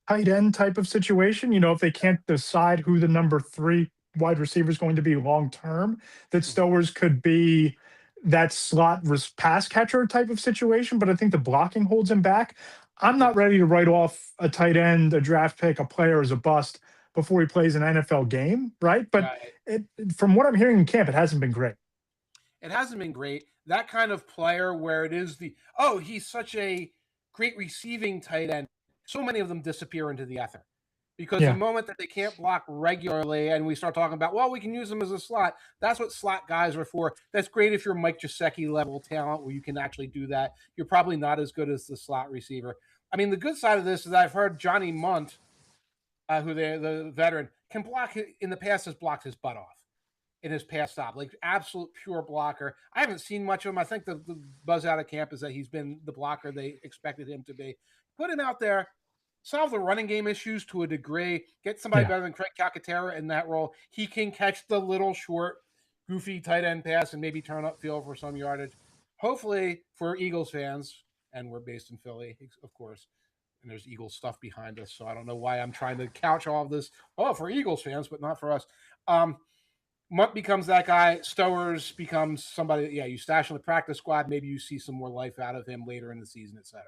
tight end type of situation. If they can't decide who the number three wide receiver is going to be long term, that
Mhm.
Stowers could be that pass catcher type of situation. But I think the blocking holds him back. I'm not
Yes.
ready to write off a tight end, a draft pick, a player as a bust before he plays an NFL game, right? But
Right.
from what I'm hearing in camp, it hasn't been great.
It hasn't been great. That kind of player where it is he's such a great receiving tight end. So many of them disappear into the ether because the
Yeah.
moment that they can't block regularly and we start talking about, well, we can use them as a slot. That's what slot guys are for. That's great if you're Mike Gesicki level talent where you can actually do that. You're probably not as good as the slot receiver. I mean, the good side of this is I've heard Johnny Munt, who the veteran, can block in the past has blocked his butt off in his past stop, like absolute pure blocker. I haven't seen much of him. I think the buzz out of camp is that he's been the blocker they expected him to be. Put him out there, solve the running game issues to a degree, get somebody
Yeah.
better than Craig Calcaterra in that role. He can catch the little short, goofy tight end pass and maybe turn up field for some yardage. Hopefully for Eagles fans, and we're based in Philly, of course, and there's Eagles stuff behind us, so I don't know why I'm trying to couch all of this. Oh, for Eagles fans, but not for us. Munt becomes that guy. Stowers becomes somebody that, yeah, you stash on the practice squad. Maybe you see some more life out of him later in the season, etc.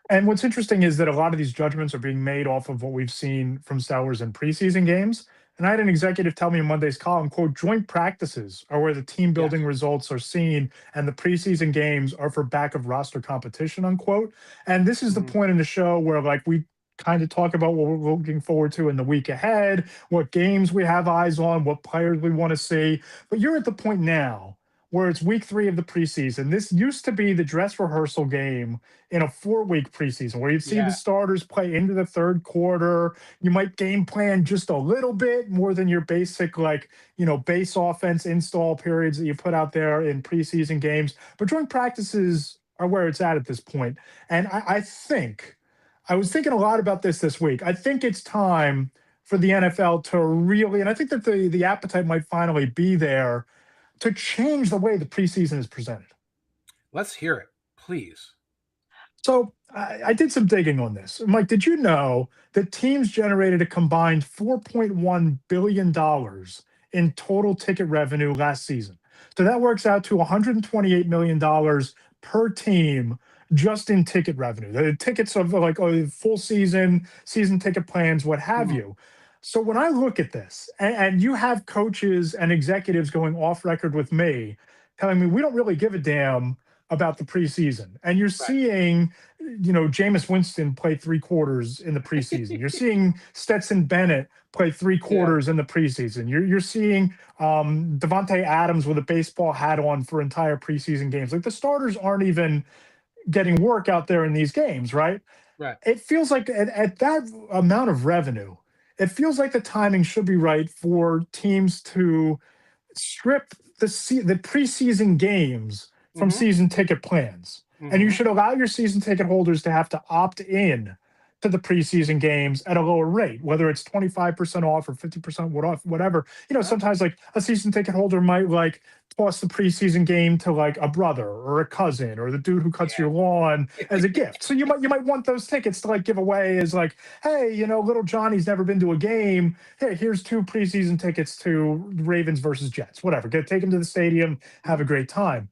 And what's interesting is that a lot of these judgments are being made off of what we've seen from Stowers in preseason games. And I had an executive tell me in Monday's column, quote, joint practices are where the team building
Yes.
results are seen, and the preseason games are for back of roster competition, unquote. And this is the
Mhm.
point in the show where like we kind of talk about what we're looking forward to in the week ahead, what games we have eyes on, what players we want to see. But you're at the point now where it's week 3 of the preseason. This used to be the dress rehearsal game in a 4-week preseason where you'd see the
Yeah.
starters play into the third quarter. You might game plan just a little bit more than your basic, like, base offense install periods that you put out there in preseason games. But joint practices are where it's at this point. And I think, I was thinking a lot about this week. I think it's time for the NFL to really, and I think that the appetite might finally be there to change the way the preseason is presented.
Let's hear it, please.
So I did some digging on this. Mike, did you know that teams generated a combined $4.1 billion in total ticket revenue last season? So that works out to $128 million per team just in ticket revenue. The tickets of like full season ticket plans, what have
Mhm.
you. So when I look at this, and you have coaches and executives going off record with me, telling me we don't really give a damn about the preseason, and you're
Right.
seeing, Jameis Winston play 3 quarters in the preseason. You're seeing Stetson Bennett play three
Yeah.
quarters in the preseason. You're seeing Devontae Adams with a baseball hat on for entire preseason games. Like the starters aren't even getting work out there in these games, right?
Right.
It feels like at that amount of revenue, it feels like the timing should be right for teams to strip the preseason games from
Mm-hmm.
season ticket plans, and you
Mm-hmm.
should allow your season ticket holders to have to opt in to the preseason games at a lower rate, whether it's 25% off or 50% off, whatever.
Huh?
Sometimes like a season ticket holder might like toss the preseason game to like a brother or a cousin or the dude who cuts your lawn as a gift. So you might want those tickets to like give away as like, hey, little Johnny's never been to a game. Hey, here's 2 preseason tickets to Ravens versus Jets. Whatever. Take him to the stadium, have a
Mhm.
great time.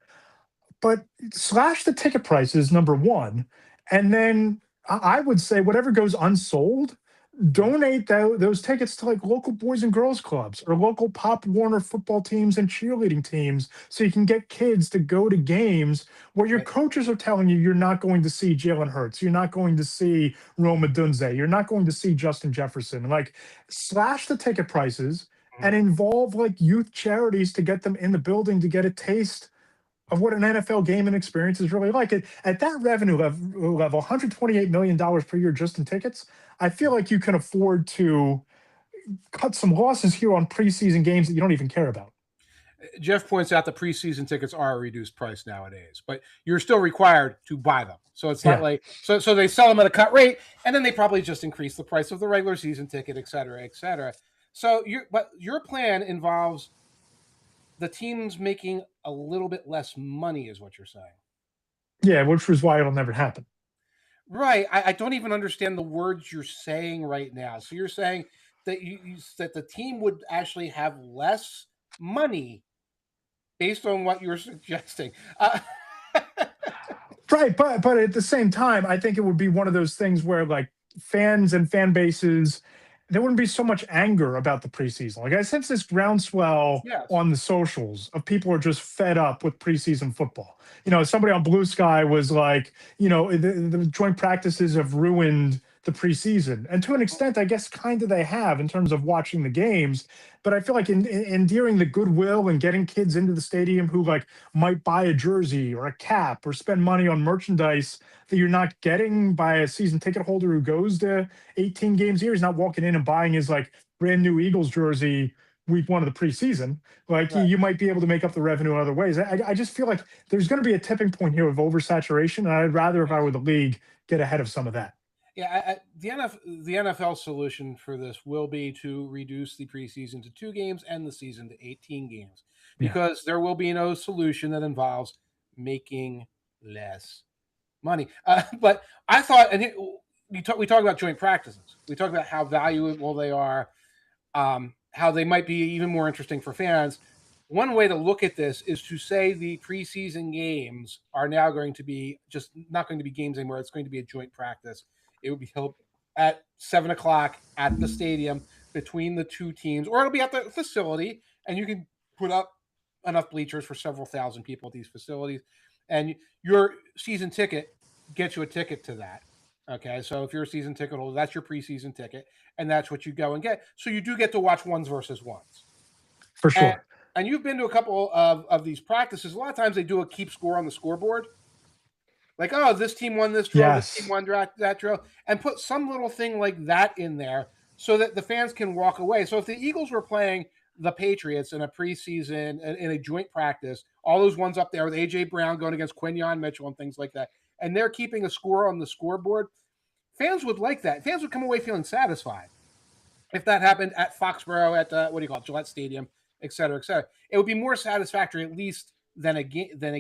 But slash the ticket prices, number one, and then I would say whatever goes unsold,
Mhm.
donate those tickets to like local boys and girls clubs or local Pop Warner football teams and cheerleading teams, so you can get kids to go to games where your
Right.
coaches are telling you you're not going to see Jalen Hurts, you're not going to see Roma Dunze, you're not going to see Justin Jefferson. Like slash the ticket prices
Mhm.
and involve like youth charities to get them in the building to get a taste of what an NFL game and experience is really like. At that revenue level, $128 million per year just in tickets, I feel like you can afford to cut some losses here on preseason games that you don't even care about.
Jeff points out the preseason tickets are a reduced price nowadays, but you're still required to buy them. So it's not
Yeah.
like so they sell them at a cut rate, and then they probably just increase the price of the regular season ticket, et cetera, et cetera. So your plan involves the teams making a little bit less money, is what you're saying.
Yeah, which was why it'll never happen.
Right. I don't even understand the words you're saying right now. So you're saying that that the team would actually have less money based on what you're suggesting.
Right, but at the same time, I think it would be one of those things where like fans and fan bases, there wouldn't be so much anger about the preseason. Like I sense this groundswell
Yes.
on the socials of people are just fed up with preseason football. Somebody on Blue Sky was like, the joint practices have ruined the preseason, and to an extent, I guess, kind of they have in terms of watching the games. But I feel like in endearing the goodwill and getting kids into the stadium who like might buy a jersey or a cap or spend money on merchandise that you're not getting by a season ticket holder who goes to 18 games a year. He's not walking in and buying his like brand new Eagles jersey week 1 of the preseason. Like
Right.
you might be able to make up the revenue in other ways. I just feel like there's going to be a tipping point here of oversaturation. And I'd rather, if I were the league, get ahead of some of that.
Yeah, the NFL solution for this will be to reduce the preseason to 2 games and the season to 18 games,
Yeah.
because there will be no solution that involves making less money. But I thought, and we talk about joint practices. We talk about how valuable they are, how they might be even more interesting for fans. One way to look at this is to say the preseason games are now going to be just not going to be games anymore. It's going to be a joint practice. It will be held at 7 o'clock at the stadium between the two teams, or it'll be at the facility, and you can put up enough bleachers for several thousand people at these facilities. And your season ticket gets you a ticket to that. Okay, so if you're a season ticket holder, that's your preseason ticket, and that's what you go and get. So you do get to watch ones versus ones.
For
And,
sure.
and you've been to a couple of these practices. A lot of times they do a keep score on the scoreboard. Like, oh, this team won this drill, this team
Yes.
won that drill, and put some little thing like that in there so that the fans can walk away. So if the Eagles were playing the Patriots in a preseason, in a joint practice, all those ones up there with A.J. Brown going against Quinyon Mitchell and things like that, and they're keeping a score on the scoreboard, fans would like that. Fans would come away feeling satisfied. If that happened at Foxborough, at what do you call it, Gillette Stadium, et cetera, et cetera, it would be more satisfactory at least than a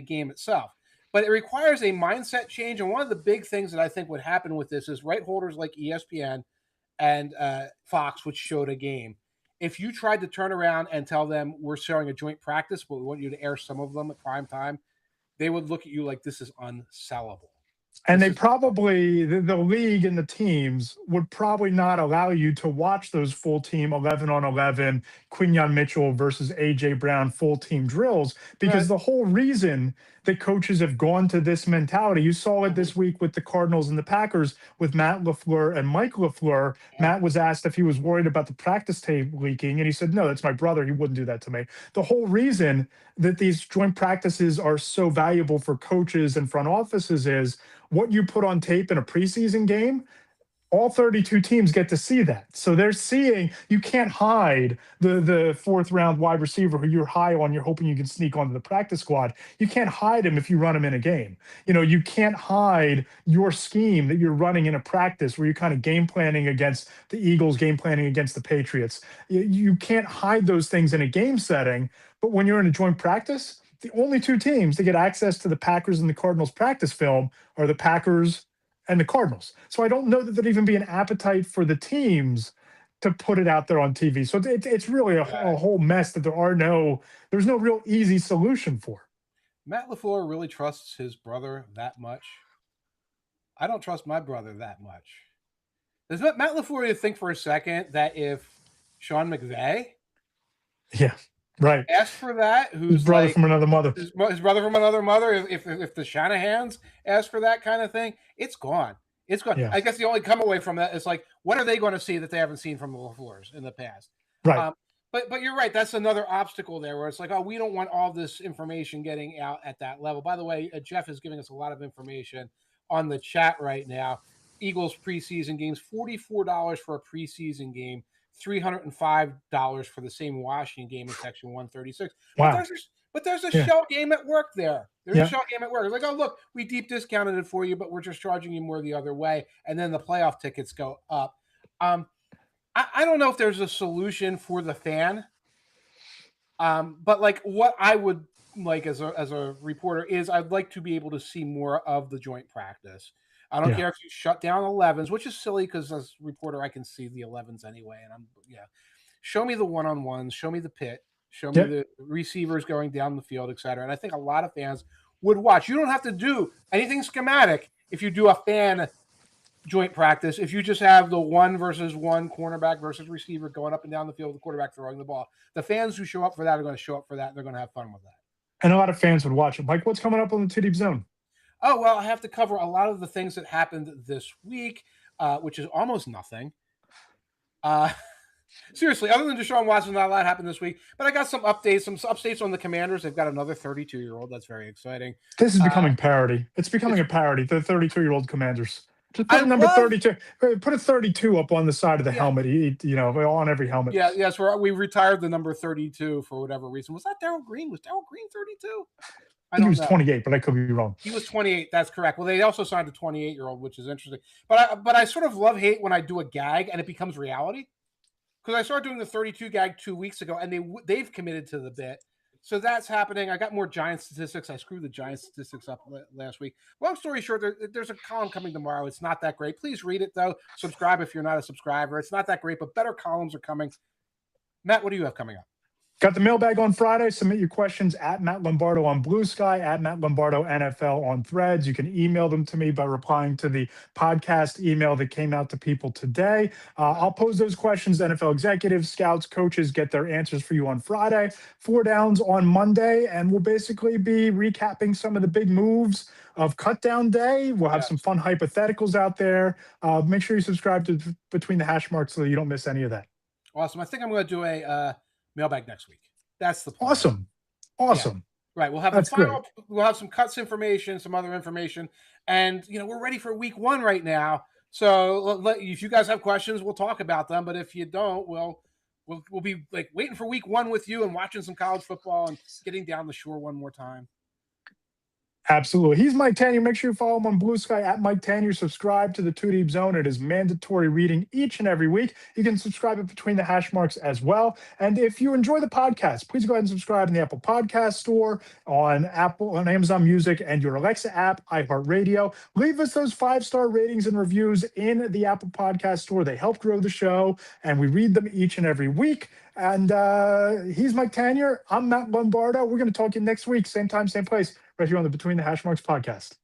game itself. But it requires a mindset change, and one of the big things that I think would happen with this is right holders like ESPN and Fox, which showed a game. If you tried to turn around and tell them we're showing a joint practice, but we want you to air some of them at prime time, they would look at you like this is unsellable.
And
This
they
is
probably, the league and the teams would probably not allow you to watch those full team 11 on 11 Quinyon Mitchell versus AJ Brown full team drills because
right.
the whole reason that coaches have gone to this mentality, you saw it
Mhm.
this week with the Cardinals and the Packers with Matt LaFleur and Mike LaFleur.
Yeah.
Matt was asked if he was worried about the practice tape leaking, and he said, "No, that's my brother. He wouldn't do that to me." The whole reason that these joint practices are so valuable for coaches and front offices is what you put on tape in a preseason game, all 32 teams get to see that. So they're seeing you can't hide the fourth round wide receiver who you're high on, you're hoping you can sneak onto the practice squad. You can't hide him if you run him in a game. You can't hide your scheme that you're running in a practice where you're kind of game planning against the Eagles, game planning against the Patriots. You can't hide those things in a game setting, but when you're in a joint practice, the only two teams that get access to the Packers and the Cardinals practice film are the Packers and the Cardinals. So I don't know that there'd even be an appetite for the teams to put it out there on TV. So it's really a whole mess that there's no real easy solution for.
Matt LaFleur really trusts his brother that much. I don't trust my brother that much. Does Matt LaFleur think for a second that if Sean McVay
Yeah, right.
asked for that,
His
who's
brother
like
from another mother.
his brother from another mother, if the Shanahans ask for that kind of thing, it's gone. It's gone.
Yeah.
I guess the only come away from that is like, what are they going to see that they haven't seen from the LaFleurs in the past?
Right.
But you're right. That's another obstacle there where it's like, oh, we don't want all this information getting out at that level. By the way, Jeff is giving us a lot of information on the chat right now. Eagles preseason games, $44 for a preseason game, $305 for the same Washington game in section 136.
Wow.
But there's a
Yeah.
shell game at work there. There's
Yeah.
a shell game at work. It's like, oh, look, we deep discounted it for you, but we're just charging you more the other way. And then the playoff tickets go up. I don't know if there's a solution for the fan. But like what I would like as a reporter is I'd like to be able to see more of the joint practice. I don't
Yeah.
care if you shut down 11s, which is silly because as a reporter I can see the 11s anyway. And show me the one-on-ones, show me the pit, show me
Yep.
the receivers going down the field, etc. And I think a lot of fans would watch. You don't have to do anything schematic if you do a fan joint practice. If you just have the 1-versus-1 cornerback versus receiver going up and down the field, the quarterback throwing the ball, the fans who show up for that are going to show up for that. And they're going to have fun with that.
And a lot of fans would watch it. Mike, what's coming up on the Two Deep Zone?
Oh, well, I have to cover a lot of the things that happened this week, which is almost nothing. Seriously, other than Deshaun Watson, not a lot happened this week. But I got some updates on the Commanders. They've got another 32-year-old. That's very exciting.
This is becoming parody. It's becoming a parody. The 32-year-old Commanders. Just put
I
a number
love-
32. Put a 32 up on the side of the helmet. On every helmet.
Yeah, yes, we retired the number 32 for whatever reason. Was that Darrell Green? Was Darrell Green 32?
I think he was 28, but I could be wrong.
He was 28. That's correct. Well, they also signed a 28-year-old, which is interesting. But I sort of hate when I do a gag and it becomes reality. Because I started doing the 32 gag 2 weeks ago, and they've committed to the bit. So that's happening. I got more Giant statistics. I screwed the Giant statistics up last week. Long story short, there's a column coming tomorrow. It's not that great. Please read it, though. Subscribe if you're not a subscriber. It's not that great, but better columns are coming. Matt, what do you have coming up?
Got the mailbag on Friday. Submit your questions at Matt Lombardo on Blue Sky, at Matt Lombardo NFL on Threads. You can email them to me by replying to the podcast email that came out to people today. I'll pose those questions. NFL executives, scouts, coaches get their answers for you on Friday. 4 downs on Monday, and we'll basically be recapping some of the big moves of cut down day. We'll have some fun hypotheticals out there. Make sure you subscribe to Between the Hash Marks so that you don't miss any of that.
Awesome. I think I'm going to do a mailbag next week. That's the plan.
Awesome.
Yeah. Right. We'll have we'll have some cuts information, some other information, and we're ready for week 1 right now. So if you guys have questions, we'll talk about them. But if you don't, we'll be like waiting for week 1 with you and watching some college football and getting down the shore one more time.
Absolutely. He's Mike Tanier. Make sure you follow him on Blue Sky at Mike Tanier. Subscribe to the Two Deep Zone. It is mandatory reading each and every week. You can subscribe at Between the Hash Marks as well. And if you enjoy the podcast, please go ahead and subscribe in the Apple Podcast Store, on Amazon Music, and your Alexa app, iHeartRadio. Leave us those 5-star ratings and reviews in the Apple Podcast Store. They help grow the show, and we read them each and every week. And he's Mike Tanier. I'm Matt Lombardo. We're going to talk to you next week, same time, same place, right here on the Between the Hash Marks podcast.